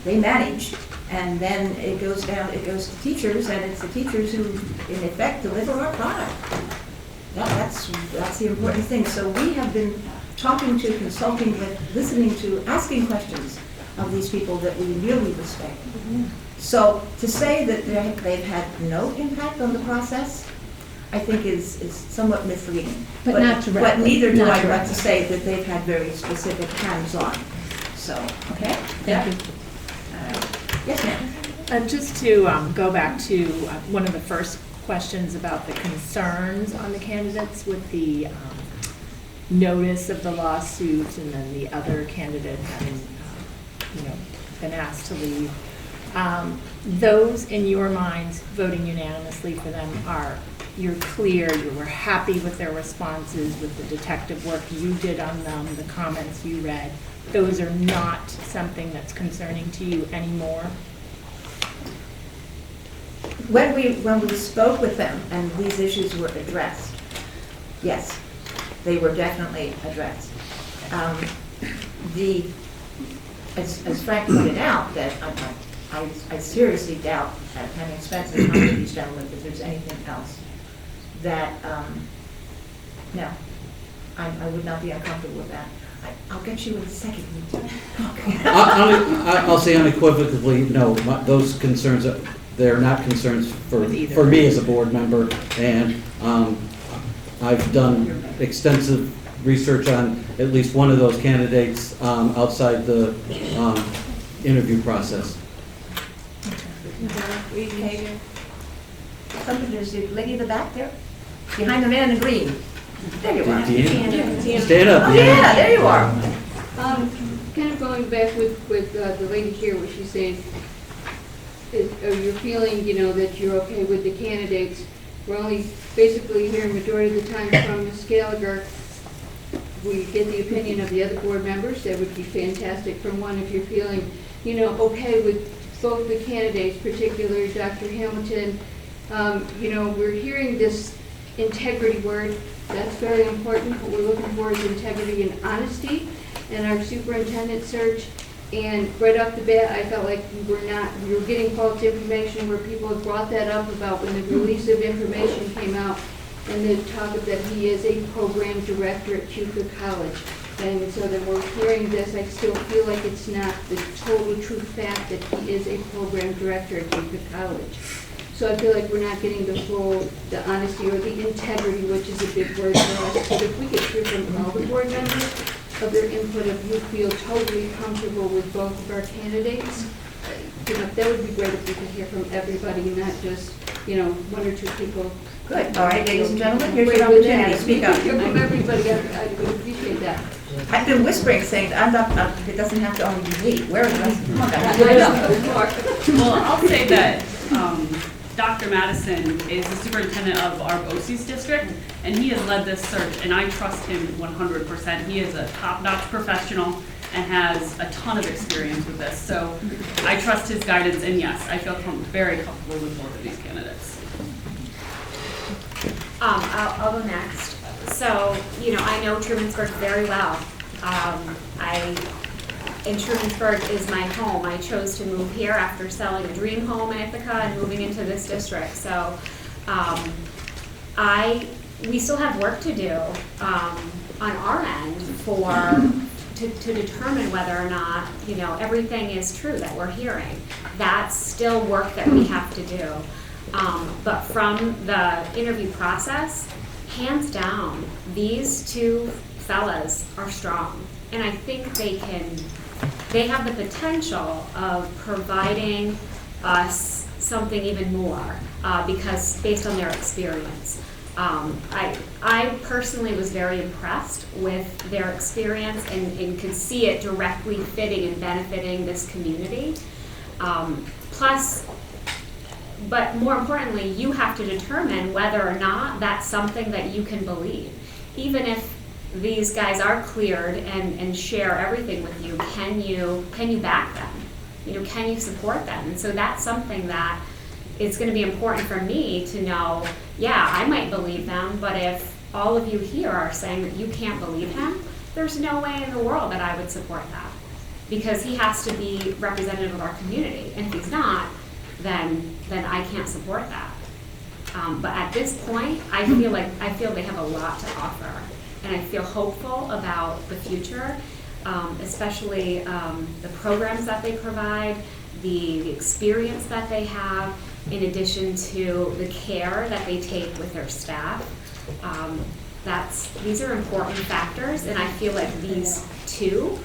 manage, and then it goes to teachers, and it's the teachers who, in effect, deliver our product. That's the important thing. So we have been talking to, consulting with, listening to, asking questions of these people that we really respect. So to say that they've had no impact on the process, I think is somewhat misleading. But not directly. But neither do Not I want directly. to say that they've had very specific hands-on. So, okay? Thank you. Yes, ma'am. And just to go back to one of the first questions about the concerns on the candidates with the notice of the lawsuit and then the other candidate having, been asked to leave. Those, in your minds, voting unanimously for them you're clear, you were happy with their responses, with the detective work you did on them, the comments you read. Those are not something that's concerning to you anymore? When we spoke with them and these issues were addressed, yes, they were definitely addressed. As Frank pointed out, that I seriously doubt, having spent some time with these gentlemen, if there's anything else that, no, I would not be uncomfortable with that. I'll get you in a second. I'll say unequivocally, no, those concerns, they're not concerns for me as a board member, and I've done extensive research on at least one of those candidates outside the interview process. Okay. Something is the lady in the back there, behind the man in green. There you are. Deanna. Stand up, Oh, Deanna. yeah, there you are. Kind of going back with the lady here, where she says, you're feeling, that you're okay with the candidates. We're only basically hearing majority of the time from Ms. Gallagher. We get the opinion of the other board members. That would be fantastic. From one, if you're feeling, okay with both the candidates, particularly Dr. Hamilton. We're hearing this integrity word. That's very important. What we're looking for is integrity and honesty in our superintendent search. And right off the bat, I felt like we were getting false information where people have brought that up about when the release of information came out and the talk of that he is a program director at Cuba College. And so then we're hearing this, I still feel like it's not the total true fact that he is a program director at Cuba College. So I feel like we're not getting the honesty or the integrity, which is a big word for us. But if we could hear from all the board members of their input, if you feel totally comfortable with both of our candidates, that would be great if we could hear from everybody, not just, one or two people. Good. All right, ladies and gentlemen, here's your opportunity. Speak up. Hear from everybody, I would appreciate that. I've been whispering, saying, it doesn't have to only be me. Where are the rest? Come on, guys. Well, I'll say that Dr. Madison is the superintendent of our BOCES district, and he has led this search, and I trust him 100%. He is a top-notch professional and has a ton of experience with this. So I trust his guidance, and yes, I feel very comfortable with both of these candidates. I'll go next. So, I know Trumansburg very well. And Trumansburg is my home. I chose to move here after selling a dream home in Ithaca and moving into this district. So, we still have work to do on our end to determine whether or not, everything is true that we're hearing. That's still work that we have to do. But from the interview process, hands down, these two fellas are strong. And I think they have the potential of providing us something even more because based on their experience. I personally was very impressed with their experience and could see it directly fitting and benefiting this community. Plus, but more importantly, you have to determine whether or not that's something that you can believe. Even if these guys are cleared and share everything with you, can you back them? You know, can you support them? And so that's something that it's going to be important for me to know, yeah, I might believe them, but if all of you here are saying that you can't believe him, there's no way in the world that I would support that. Because he has to be representative of our community. And if he's not, then I can't support that. But at this point, I feel they have a lot to offer. And I feel hopeful about the future, especially the programs that they provide, the experience that they have, in addition to the care that they take with their staff. These are important factors, and I feel like these two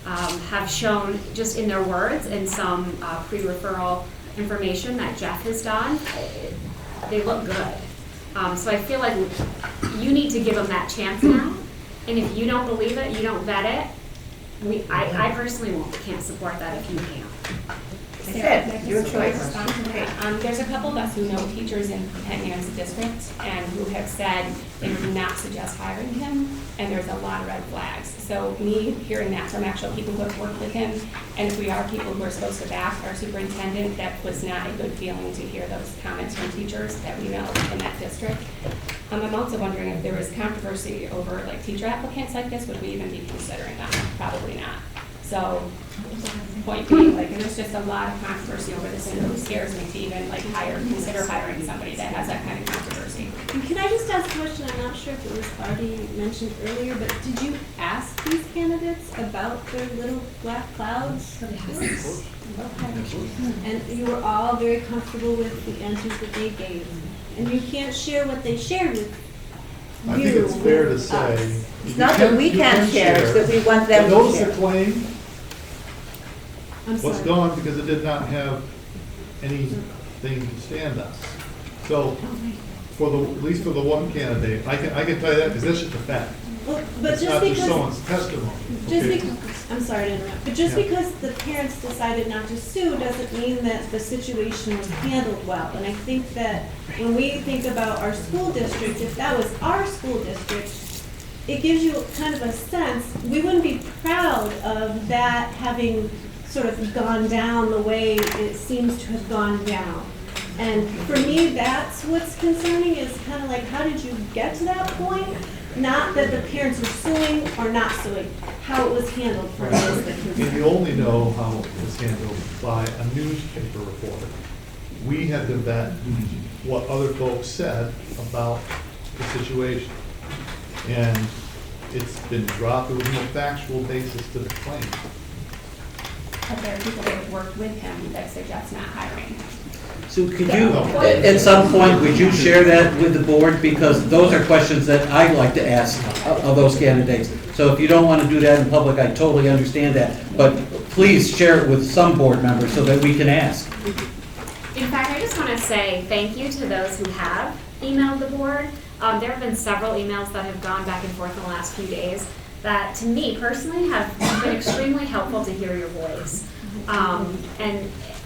have shown just in their words and some pre-referral information that Jeff has done, they look good. So I feel like you need to give them that chance now, and if you don't believe it, you don't vet it, I personally can't support that if you can't. Your choice. There's a couple of us who know teachers in Penn-Yancey district and who have said they would not suggest hiring him, and there's a lot of red flags. So me hearing that from actual people who have worked with him, and if we are people who are supposed to back our superintendent, that was not a good feeling to hear those comments from teachers that we know in that district. I'm also wondering if there was controversy over like teacher applicants like this, would we even be considering them? Probably not. So, point being, like, there's just a lot of controversy over this, and it really scares me to even like consider hiring somebody that has that kind of controversy. Can I just ask a question? I'm not sure if it was already mentioned earlier, but did you ask these candidates about their little black clouds? Yes. Okay. And you were all very comfortable with the answers that they gave. And you can't share what they shared with you. I think it's fair to say. It's not that we can't share, it's that we want them to Notice share. the claim I'm was sorry. gone because it did not have anything to stand on. So, at least for the one candidate, I can tell you that because that's just a fact. Well, but It's just not just because, someone's testimony. just okay? because, I'm sorry to interrupt, but just Yeah. because the parents decided not to sue doesn't mean that the situation was handled well. And I think that when we think about our school district, if that was our school district, it gives you kind of a sense, we wouldn't be proud of that having sort of gone down the way it seems to have gone down. And for me, that's what's concerning, is kind of like, how did you get to that point? Not that the parents were suing or not suing, how it was handled for those that And concern. you only know how it was handled by a newspaper reporter. We had to vet what other folks said about the situation. And it's been dropped, there was no factual basis to the claim. But there are people that have worked with him that suggest not hiring him. So could you, at some point, would you share that with the board? Because those are questions that I'd like to ask of those candidates. So if you don't want to do that in public, I totally understand that. But please share it with some board members so that we can ask. In fact, I just want to say thank you to those who have emailed the board. There have been several emails that have gone back and forth in the last few days that, to me personally, have been extremely helpful to hear your voice.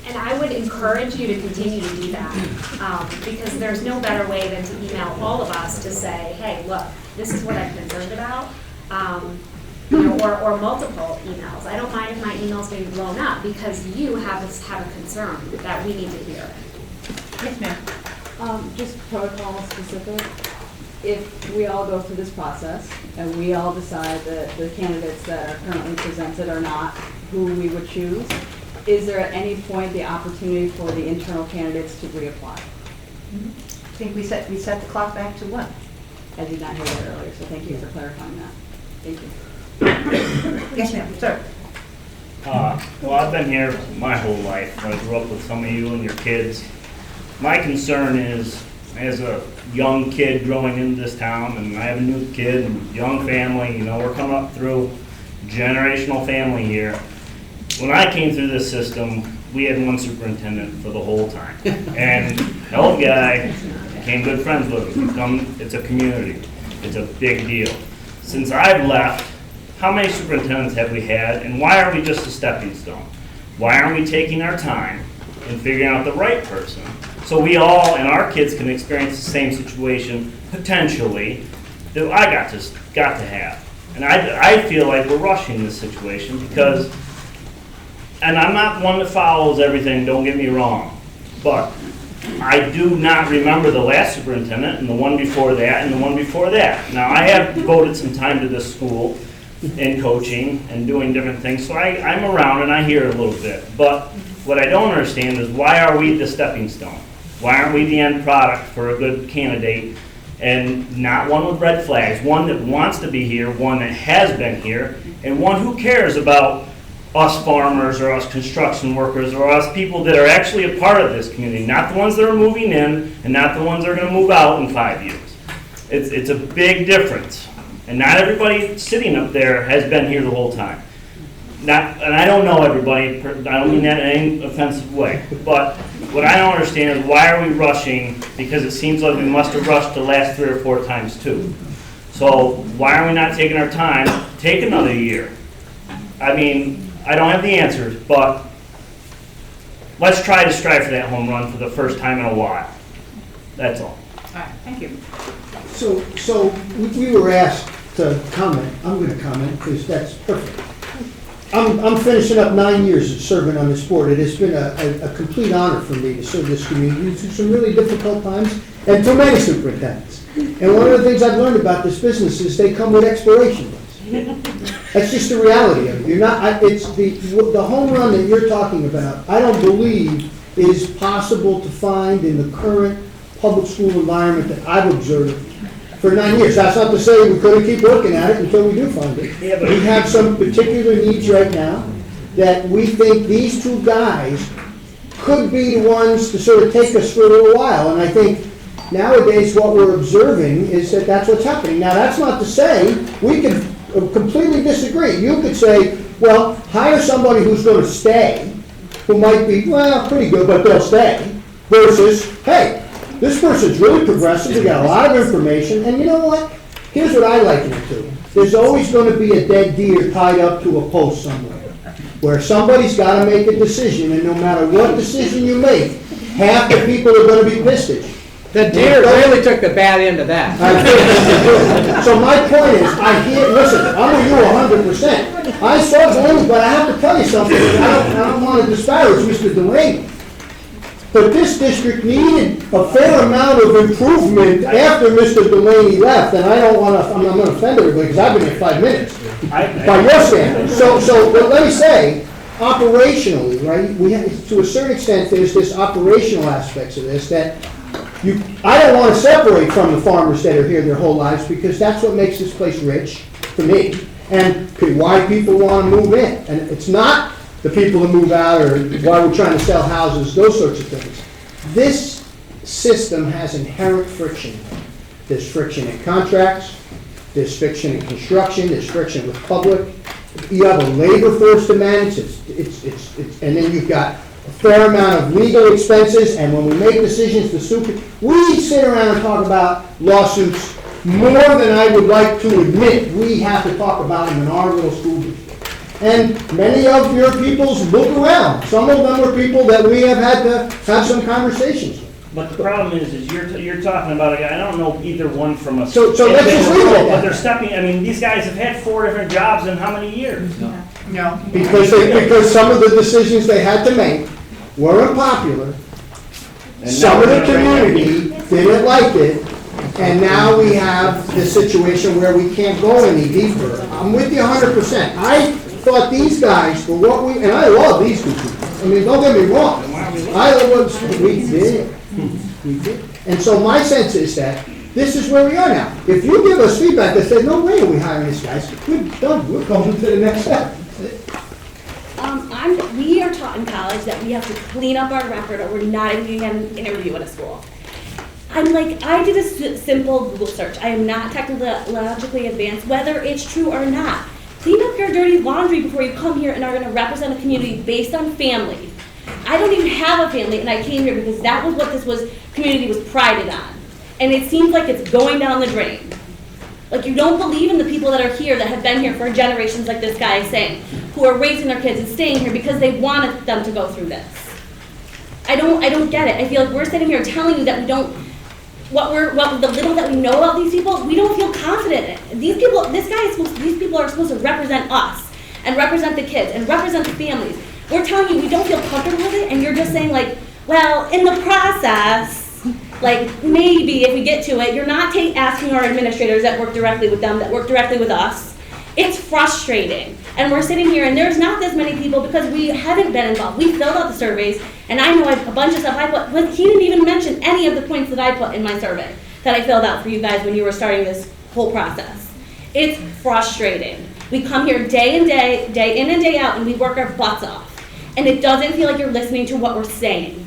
And I would encourage you to continue to do that, because there's no better way than to email all of us to say, hey, look, this is what I'm concerned about, or multiple emails. I don't mind if my email's being blown up, because you have a concern that we need to hear. Yes, ma'am. Just protocol specific. If we all go through this process and we all decide that the candidates that are currently presented are not who we would choose, is there at any point the opportunity for the internal candidates to reapply? I think we set the clock back to 1. I did not hear that earlier, so thank you for clarifying that. Thank you. Yes, ma'am, sir. Well, I've been here my whole life. I grew up with some of you and your kids. My concern is, as a young kid growing into this town, and I have a new kid and young family, you know, we're coming up through generational family here. When I came through this system, we had one superintendent for the whole time. And the old guy became good friends with him. It's a community. It's a big deal. Since I've left, how many superintendents have we had, and why are we just a stepping stone? Why aren't we taking our time and figuring out the right person So we all, and our kids can experience the same situation, potentially, that I got to have. And I feel like we're rushing this situation because, and I'm not one that follows everything, don't get me wrong, but I do not remember the last superintendent and the one before that and the one before that. Now, I have devoted some time to this school in coaching and doing different things, so I'm around and I hear a little bit. But what I don't understand is why are we the stepping stone? Why aren't we the end product for a good candidate and not one with red flags, one that wants to be here, one that has been here, and one who cares about us farmers or us construction workers or us people that are actually a part of this community, not the ones that are moving in and not the ones that are going to move out in 5 years. It's a big difference. And not everybody sitting up there has been here the whole time. And I don't know everybody, I don't mean that in any offensive way, but what I don't understand is why are we rushing, because it seems like we must have rushed the last 3 or 4 times too. So why are we not taking our time, take another year? I mean, I don't have the answers, but let's try to strive for that home run for the first time in a while. That's all. All right, thank you. So we were asked to comment. I'm going to comment because that's perfect. I'm finishing up 9 years of serving on this board. It has been a complete honor for me to serve this community through some really difficult times and for many superintendents. And one of the things I've learned about this business is they come with expiration dates. That's just the reality of it. You're not. It's the home run that you're talking about. I don't believe is possible to find in the current public school environment that I've observed for 9 years. That's not to say we couldn't keep working at it until we do find it. Yeah, but we have some particular needs right now that we think these 2 guys could be the ones to sort of take us for a little while. And I think nowadays what we're observing is that that's what's happening. Now, that's not to say we could completely disagree. You could say, well, hire somebody who's going to stay, who might be, well, pretty good, but they'll stay, versus, hey, this person's really progressive, they got a lot of information, and you know what? Here's what I liken it to. There's always going to be a dead deer tied up to a post somewhere, where somebody's got to make a decision, and no matter what decision you make, half the people are going to be pissed at you. The deer really took the bad end of that. So my point is, listen, I'm with you 100%. I saw Delaney, but I have to tell you something. I don't want to disparage Mr. Delaney. But this district needed a fair amount of improvement after Mr. Delaney left, and I'm not going to offend everybody because I've been here 5 minutes by your standards. So but let me say, operationally, right? We have, to a certain extent, there's this operational aspects of this that I don't want to separate from the farmers that are here their whole lives because that's what makes this place rich for me, and why people want to move in. And it's not the people that move out or why we're trying to sell houses, those sorts of things. This system has inherent friction. There's friction in contracts, there's friction in construction, there's friction with public. You have a labor force to manage, and then you've got a fair amount of legal expenses, and when we make decisions, we sit around and talk about lawsuits more than I would like to admit we have to talk about them in our little school district. And many of your peoples look around. Some of them are people that we have had to have some conversations with. But the problem is you're talking about a guy, I don't know either one from us. So let's just leave it at that. But they're stepping, I mean, these guys have had 4 different jobs in how many years? No. Because some of the decisions they had to make were unpopular. Some of the community didn't like it, and now we have this situation where we can't go any deeper. I'm with you 100%. I thought these guys were and I love these 2 people. I mean, don't get me wrong. We did. And so my sense is that this is where we are now. If you give us feedback that says, no way are we hiring these guys, we're done. We're going to the next step. We are taught in college that we have to clean up our record or we're not even going to get an interview at a school. I'm like, I did a simple Google search. I am not technologically advanced, whether it's true or not. Clean up your dirty laundry before you come here and are going to represent a community based on family. I don't even have a family, and I came here because that was what this community was prided on. And it seems like it's going down the drain. Like, you don't believe in the people that are here that have been here for generations, like this guy is saying, who are raising their kids and staying here because they wanted them to go through this. I don't get it. I feel like we're sitting here telling you that we don't, the little that we know about these people, we don't feel confident in. These people are supposed to represent us and represent the kids and represent the families. We're telling you we don't feel comfortable with it, and you're just saying like, well, in the process, like maybe if we get to it, you're not asking our administrators that work directly with them, that work directly with us. It's frustrating. And we're sitting here and there's not this many people because we haven't been involved. We filled out the surveys, and I know a bunch of stuff I put, but he didn't even mention any of the points that I put in my survey that I filled out for you guys when you were starting this whole process. It's frustrating. We come here day in and day out, and we work our butts off. And it doesn't feel like you're listening to what we're saying.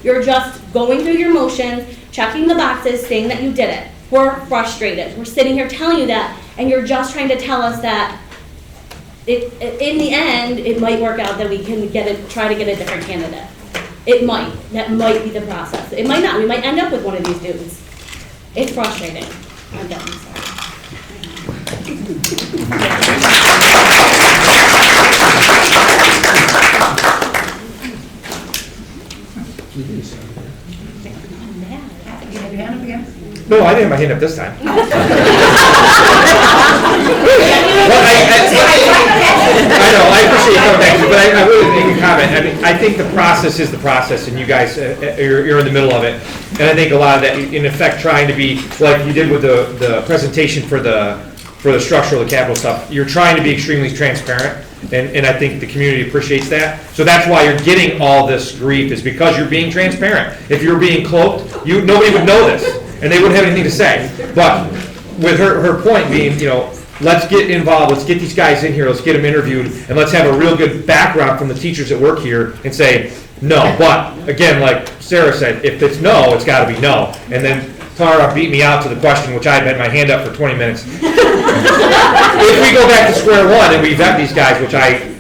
You're just going through your motions, checking the boxes, saying that you did it. We're frustrated. We're sitting here telling you that, and you're just trying to tell us that in the end, it might work out that we can try to get a different candidate. It might. That might be the process. It might not. We might end up with one of these dudes. It's frustrating. I'm done. No, I didn't have my hand up this time. I know, I appreciate you coming back, but I really make a comment. I mean, I think the process is the process, and you guys, you're in the middle of it. And I think a lot of that, in effect, trying to be, like you did with the presentation for the structural, the capital stuff, you're trying to be extremely transparent, and I think the community appreciates that. So that's why you're getting all this grief, is because you're being transparent. If you're being cloaked, nobody would know this, and they wouldn't have anything to say. But with her point being, let's get involved, let's get these guys in here, let's get them interviewed, and let's have a real good background from the teachers that work here and say, no. But again, like Sarah said, if it's no, it's gotta be no. And then Tara beat me out to the question, which I had my hand up for 20 minutes. If we go back to square one and we vet these guys, which I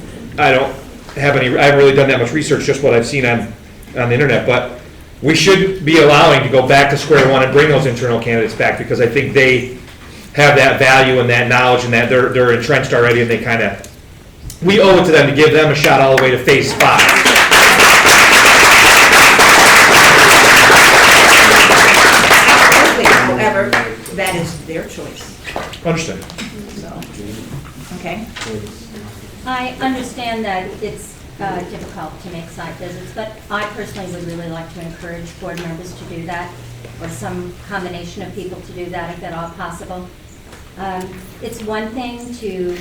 haven't really done that much research, just what I've seen on the internet, but we should be allowing to go back to square one and bring those internal candidates back, because I think they have that value and that knowledge, and that they're entrenched already, and we owe it to them to give them a shot all the way to phase 5. However, that is their choice. Understood. So, okay. I understand that it's difficult to make site visits, but I personally would really like to encourage board members to do that, or some combination of people to do that if at all possible. It's one thing to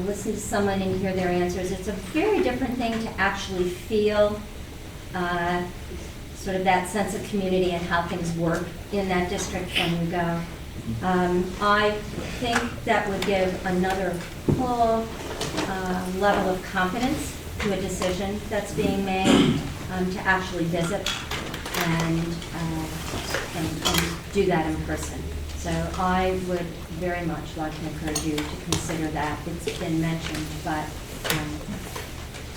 listen to someone and hear their answers. It's a very different thing to actually feel sort of that sense of community and how things work in that district when you go. I think that would give another whole level of confidence to a decision that's being made, to actually visit and do that in person. So I would very much like to encourage you to consider that. It's been mentioned, but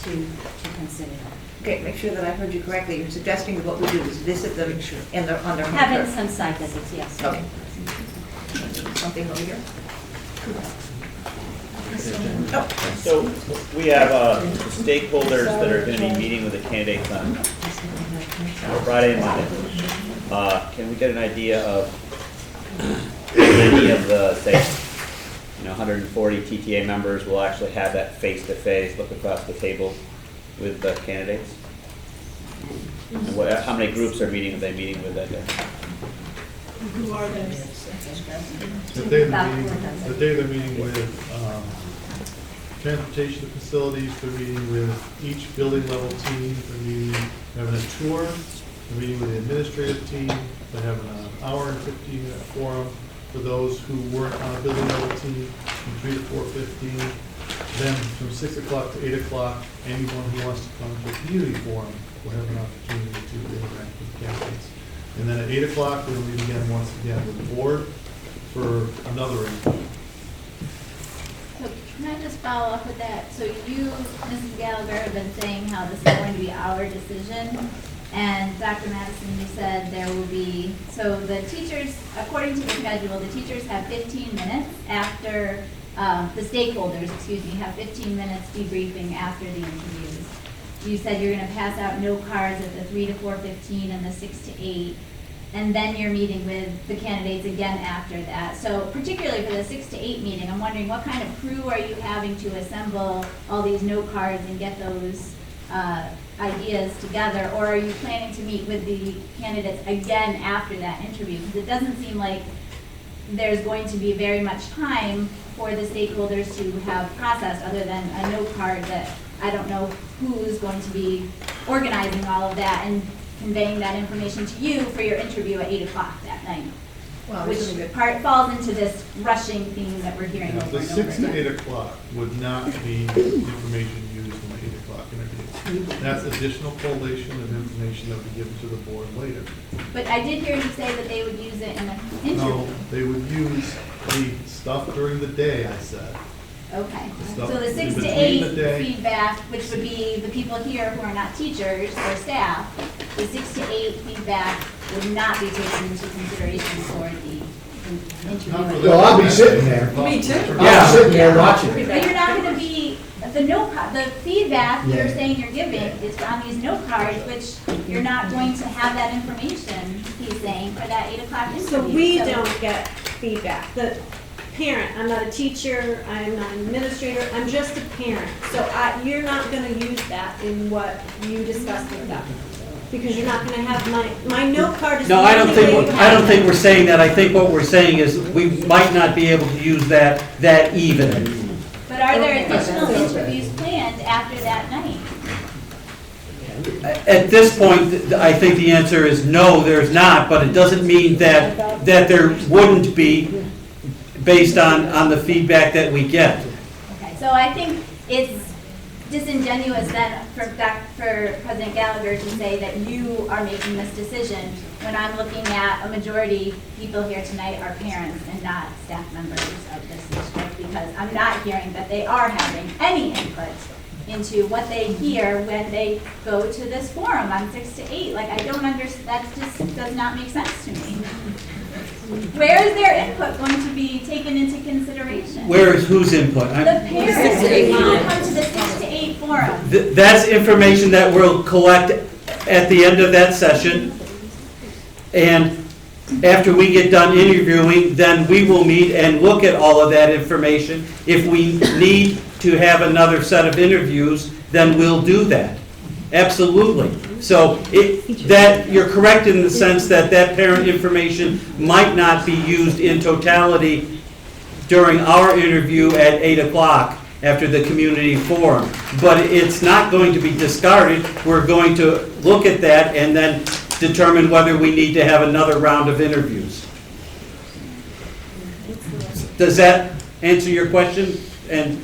to consider that. Okay, make sure that I heard you correctly. You're suggesting that what we do is visit them on their home Having turf. some site visits, yes. Okay. Something over here? So we have stakeholders that are going to be meeting with the candidates on Friday and Monday. Can we get an idea of how many of the, say, 140 TTA members will actually have that face-to-face, look across the table with the candidates? And how many groups are they meeting with that day? Who are those? The day they're meeting with transportation facilities, they're meeting with each building level team, they're having a tour, they're meeting with the administrative team, they're having an hour and 15-minute forum for those who weren't on a building level team from 3 to 4:15. Then from 6 o'clock to 8 o'clock, anyone who wants to come to a community forum will have an opportunity to interact with candidates. And then at 8 o'clock, we'll meet again, once again, with the board for another interview. So can I just follow up with that? So you, Mrs. Gallagher, have been saying how this is going to be our decision. And Dr. Madison, you said there will be, so the teachers, according to the schedule, the teachers have 15 minutes after, the stakeholders, have 15 minutes debriefing after the interviews. you said you're gonna pass out note cards at the 3 to 4:15 and the 6 to 8. And then you're meeting with the candidates again after that. So particularly for the 6 to 8 meeting, I'm wondering what kind of crew are you having to assemble all these note cards and get those ideas together? Or are you planning to meet with the candidates again after that interview? Because it doesn't seem like there's going to be very much time for the stakeholders to have processed other than a note card that I don't know who's going to be organizing all of that and conveying that information to you for your interview at 8 o'clock that night. Well, Which part falls into this rushing theme that we're hearing over and over The 6 to again. 8 o'clock would not be information used in the 8 o'clock interview. That's additional collation of information that would be given to the board later. But I did hear you say that they would use it in an interview. No, they would use the stuff during the day, I said. Okay, Stuff so the 6 to between 8 the day. feedback, which would be the people here who are not teachers or staff, the 6 to 8 feedback would not be taken into consideration for the interview. Well, I'll be sitting there. Me too. I'll be sitting there watching it. But you're not gonna be, the feedback you're Yeah. saying you're giving is on these note cards, which you're not going to have that information, he's saying, for that 8 o'clock interview. So we don't get feedback. The parent, I'm not a teacher, I'm not an administrator, I'm just a parent. So you're not gonna use that in what you discussed with them. Because you're not gonna have my note card is. No, the I don't only way think, you I have don't think it. we're saying that. I think what we're saying is we might not be able to use that evening. But are there additional interviews planned after that night? At this point, I think the answer is no, there's not, but it doesn't mean that there wouldn't be based on the feedback that we get. Okay, so I think it's disingenuous then for President Gallagher to say that you are making this decision when I'm looking at a majority people here tonight are parents and not staff members of this district, because I'm not hearing that they are having any input into what they hear when they go to this forum on 6 to 8. Like, I don't understand, that just does not make sense to me. Where is their input going to be taken into consideration? Where is whose input? The parents, the people who come to the 6 to 8 forum. That's information that we'll collect at the end of that session. And after we get done interviewing, then we will meet and look at all of that information. If we need to have another set of interviews, then we'll do that. Absolutely. So you're correct in the sense that parent information might not be used in totality during our interview at 8 o'clock after the community forum. But it's not going to be discarded. We're going to look at that and then determine whether we need to have another round of interviews. Does that answer your question? And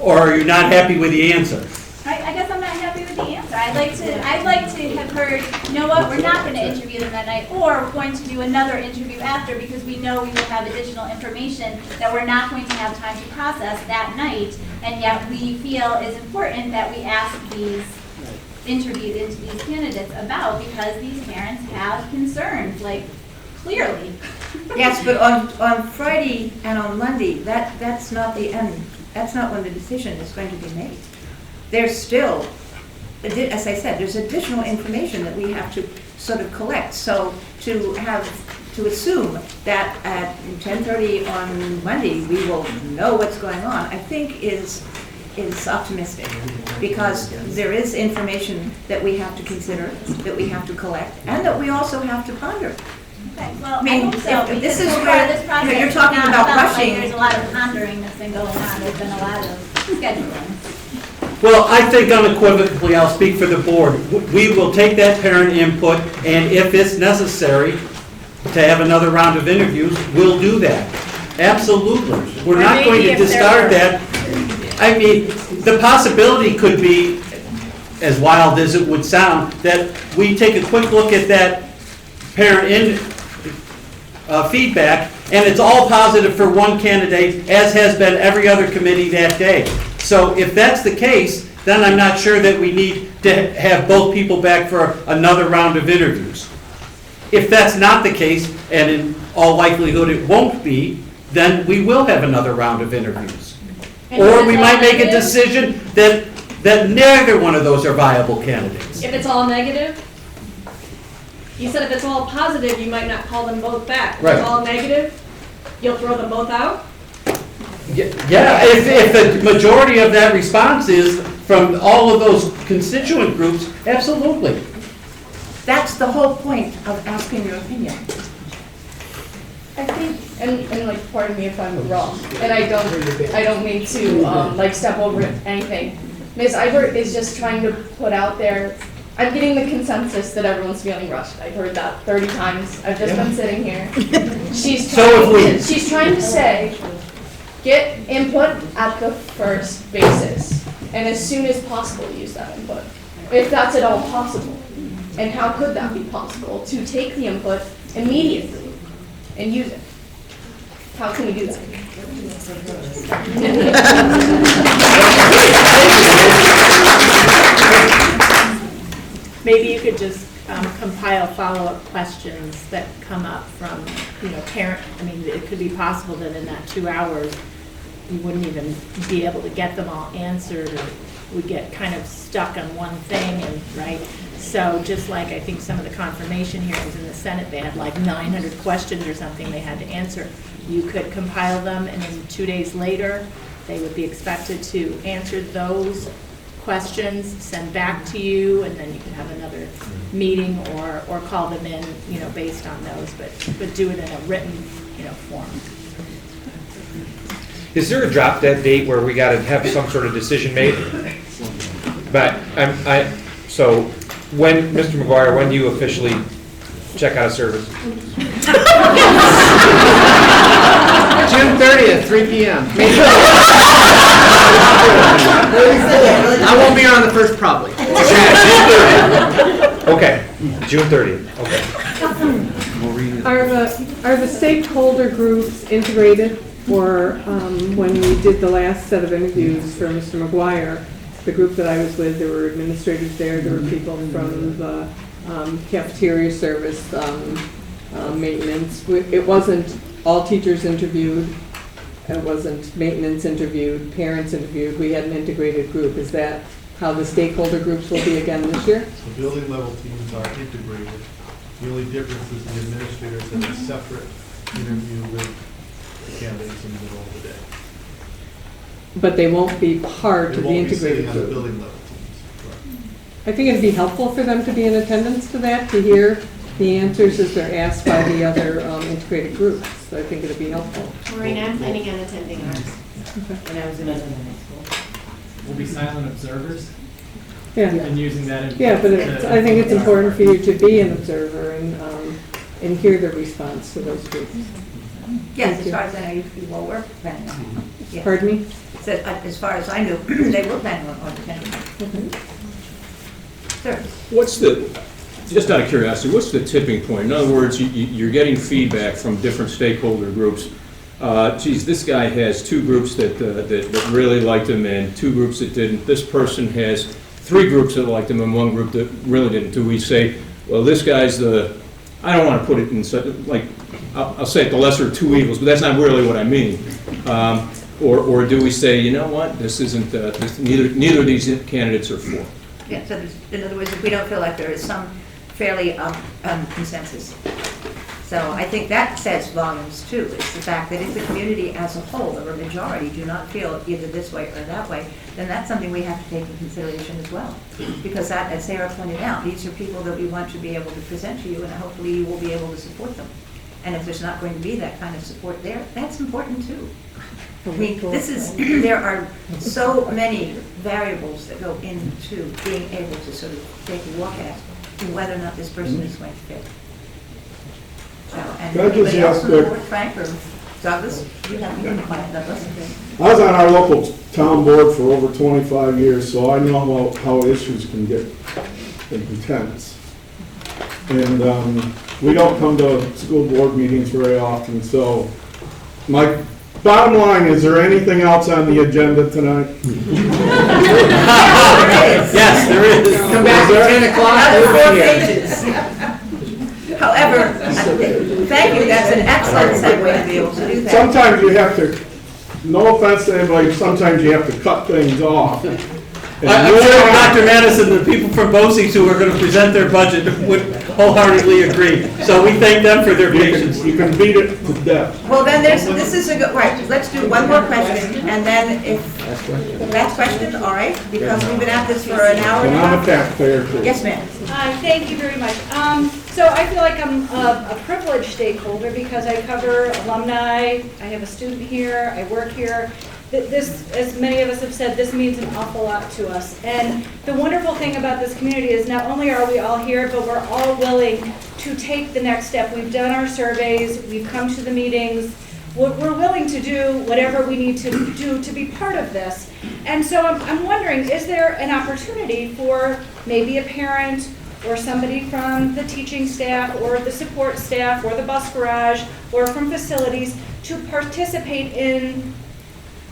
or are you not happy with the answer? I guess I'm not happy with the answer. I'd like to have heard, you know what, we're not going to interview them that night, or we're going to do another interview after because we know we will have additional information that we're not going to have time to process that night, and yet we feel is important that we ask these these candidates about, because these parents have concerns, like, clearly. Yes, but on Friday and on Monday, that's not the end. That's not when the decision is going to be made. There's still, as I said, there's additional information that we have to sort of collect. So to assume that at 10:30 on Monday we will know what's going on, I think is optimistic, because there is information that we have to consider, that we have to collect, and that we also have to ponder. Okay, well, I mean, I hope so, if because this is so far where, this you know, process you're has talking not about felt like rushing. there's a lot of pondering that's been going on. There's been a lot of scheduling. Well, I think unequivocally, I'll speak for the board. We will take that parent input, and if it's necessary to have another round of interviews, we'll do that. Absolutely. We're not going to discard that. I mean, the possibility could be, as wild as it would sound, that we take a quick look at that parent feedback, and it's all positive for one candidate, as has been every other committee that day. So if that's the case, then I'm not sure that we need to have both people back for another round of interviews. If that's not the case, and in all likelihood it won't be, then we will have another round of interviews. Or we might make a decision that that neither one of those are viable candidates. If it's all negative, you said if it's all positive, you might not call them both back. If Right. it's all negative, you'll throw them both out? Yeah, if the majority of that response is from all of those constituent groups, absolutely. That's the whole point of asking your opinion. I think, and like, pardon me if I'm wrong, and I don't mean to, like, step over anything. Ms. Ibert is just trying to put out there, I'm getting the consensus that everyone's feeling rushed. I've heard that 30 times. I've just been sitting here. She's trying to say, get input at the first basis, and as soon as possible use that input, if that's at all possible. And how could that be possible, to take the input immediately and use it? How can we do that? Maybe you could just compile follow-up questions that come up from, parent, it could be possible that in that 2 hours, you wouldn't even be able to get them all answered, or would get kind of stuck on one thing, right? So just like I think some of the confirmation hearings in the Senate, they had like 900 questions or something they had to answer. You could compile them, and then 2 days later, they would be expected to answer those questions, send back to you, and then you could have another meeting or call them in, based on those, but do it in a written, form. Is there a drop dead date where we got to have some sort of decision made? But so when, Mr. McGuire, when do you officially check out of service? June 30th, 3 p.m. I won't be on the first probably. Okay, June 30th, okay. Are the stakeholder groups integrated? Or when we did the last set of interviews for Mr. McGuire, the group that I was with, there were administrators there were people from the cafeteria service, maintenance. It wasn't all teachers interviewed, it wasn't maintenance interviewed, parents interviewed. We had an integrated group. Is that how the stakeholder groups will be again this year? The building level teams are integrated. The only difference is the administrators have a separate interview with candidates in the middle of the day. But they won't be part of the integrated on group. the building level teams. I think it'd be helpful for them to be in attendance to that, to hear the answers as they're asked by the other integrated groups. So I think it'd be helpful. Maureen, I'm planning on attending ours. Okay. When I was in elementary school. We'll be silent observers. Yeah. And using that. Yeah, but I think it's important for you to be an observer and hear the response to those groups. Yes, as far as I know, you all were planning on it. Yes. Pardon me? Said, as far as I knew, they were planning on attending. Sir? What's just out of curiosity, what's the tipping point? In other words, you're getting feedback from different stakeholder groups. Geez, this guy has 2 groups that really liked him and 2 groups that didn't. This person has 3 groups that liked him and 1 group that really didn't. Do we say, well, this guy's I don't want to put it in such, like, I'll say it, the lesser of 2 evils, but that's not really what I mean. Or do we say, you know what, this isn't, neither of these candidates are for? Yeah, so in other words, if we don't feel like there is some fairly consensus. So I think that says volumes too. It's the fact that if the community as a whole, or a majority, do not feel either this way or that way, then that's something we have to take into consideration as well. Because that, as Sarah pointed out, these are people that we want to be able to present to you, and hopefully you will be able to support them. And if there's not going to be that kind of support there, that's important too. I mean, there are so many variables that go into being able to sort of take a look at whether or not this person is going to fit. So, and anybody else on the board, Frank or Douglas? You have Douglas. I was on our local town board for over 25 years, so I know how issues can get intense. And we don't come to school board meetings very often, so my bottom line, is there anything else on the agenda tonight? Yes, there is. Come back at 10 o'clock. However, thank you, that's an excellent segue to be able to do that. Sometimes you have to, no offense to anybody, sometimes you have to cut things off. I'm sure Dr. Madison, the people from BOCES who are going to present their budget would wholeheartedly agree. So we thank them for their patience. You can beat it to death. Well, then this is a good, right, let's do one more question, and then if, last question, all right, because we've been at this for an hour and a And I'm a half. taxpayer too. Yes, ma'am. Hi, thank you very much. So I feel like I'm a privileged stakeholder because I cover alumni, I have a student here, I work here. This, as many of us have said, this means an awful lot to us. And the wonderful thing about this community is not only are we all here, but we're all willing to take the next step. We've done our surveys, we've come to the meetings, we're willing to do whatever we need to do to be part of this. And so I'm wondering, is there an opportunity for maybe a parent or somebody from the teaching staff or the support staff or the bus garage or from facilities to participate in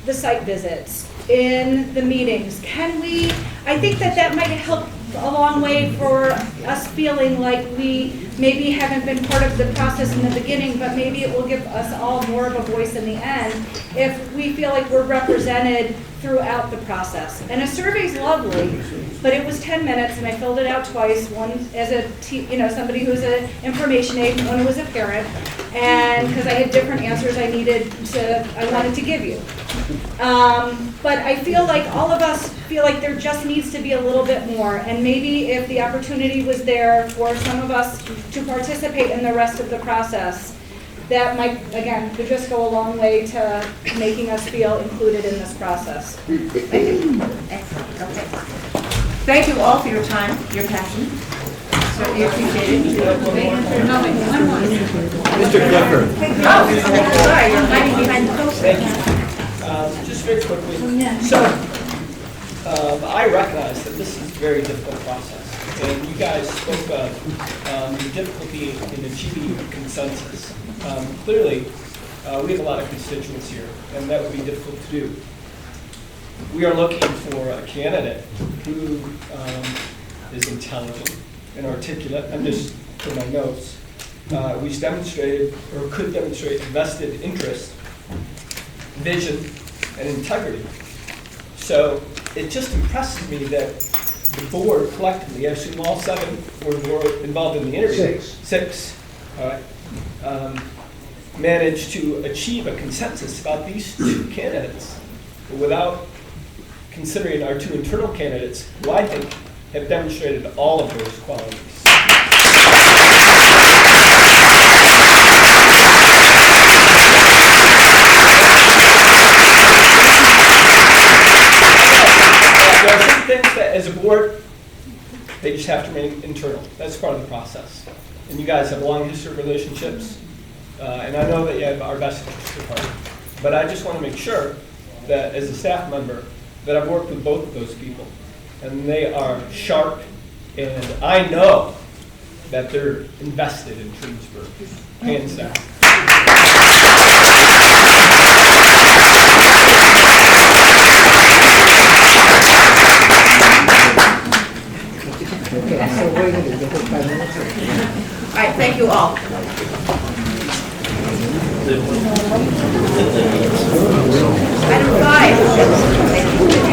the site visits, in the meetings? Can we, I think that might help a long way for us feeling like we maybe haven't been part of the process in the beginning, but maybe it will give us all more of a voice in the end if we feel like we're represented throughout the process. And a survey's lovely, but it was 10 minutes and I filled it out twice, one as somebody who's an information aide, and one who was a parent, and because I had different answers I wanted to give you. But I feel like all of us feel like there just needs to be a little bit more, and maybe if the opportunity was there for some of us to participate in the rest of the process, that might, again, could just go a long way to making us feel included in this process. Excellent, okay. Thank you all for your time, your passion. Certainly appreciate it. Mr. Clifford. Oh, sorry, you're hiding behind the post. Just very quickly, so I recognize that this is a very difficult process, and you guys spoke of the difficulty in achieving consensus. Clearly, we have a lot of constituents here, and that would be difficult to do. We are looking for a candidate who is intelligent and articulate. I'm just for my notes. We've demonstrated, or could demonstrate, vested interest, vision, and integrity. So it just impresses me that the board collectively, I assume all 7 were involved in the interview. 6, all right, managed to achieve a consensus about these 2 candidates without considering our 2 internal candidates, who I think have demonstrated all of those qualities. There are some things that, as a board, they just have to remain internal. That's part of the process. And you guys have a long history of relationships, and I know that you have our best interests at heart. But I just want to make sure that, as a staff member, that I've worked with both of those people, and they are sharp, and I know that they're invested in Twinsburg, hands down. All right, thank you all. Item 5.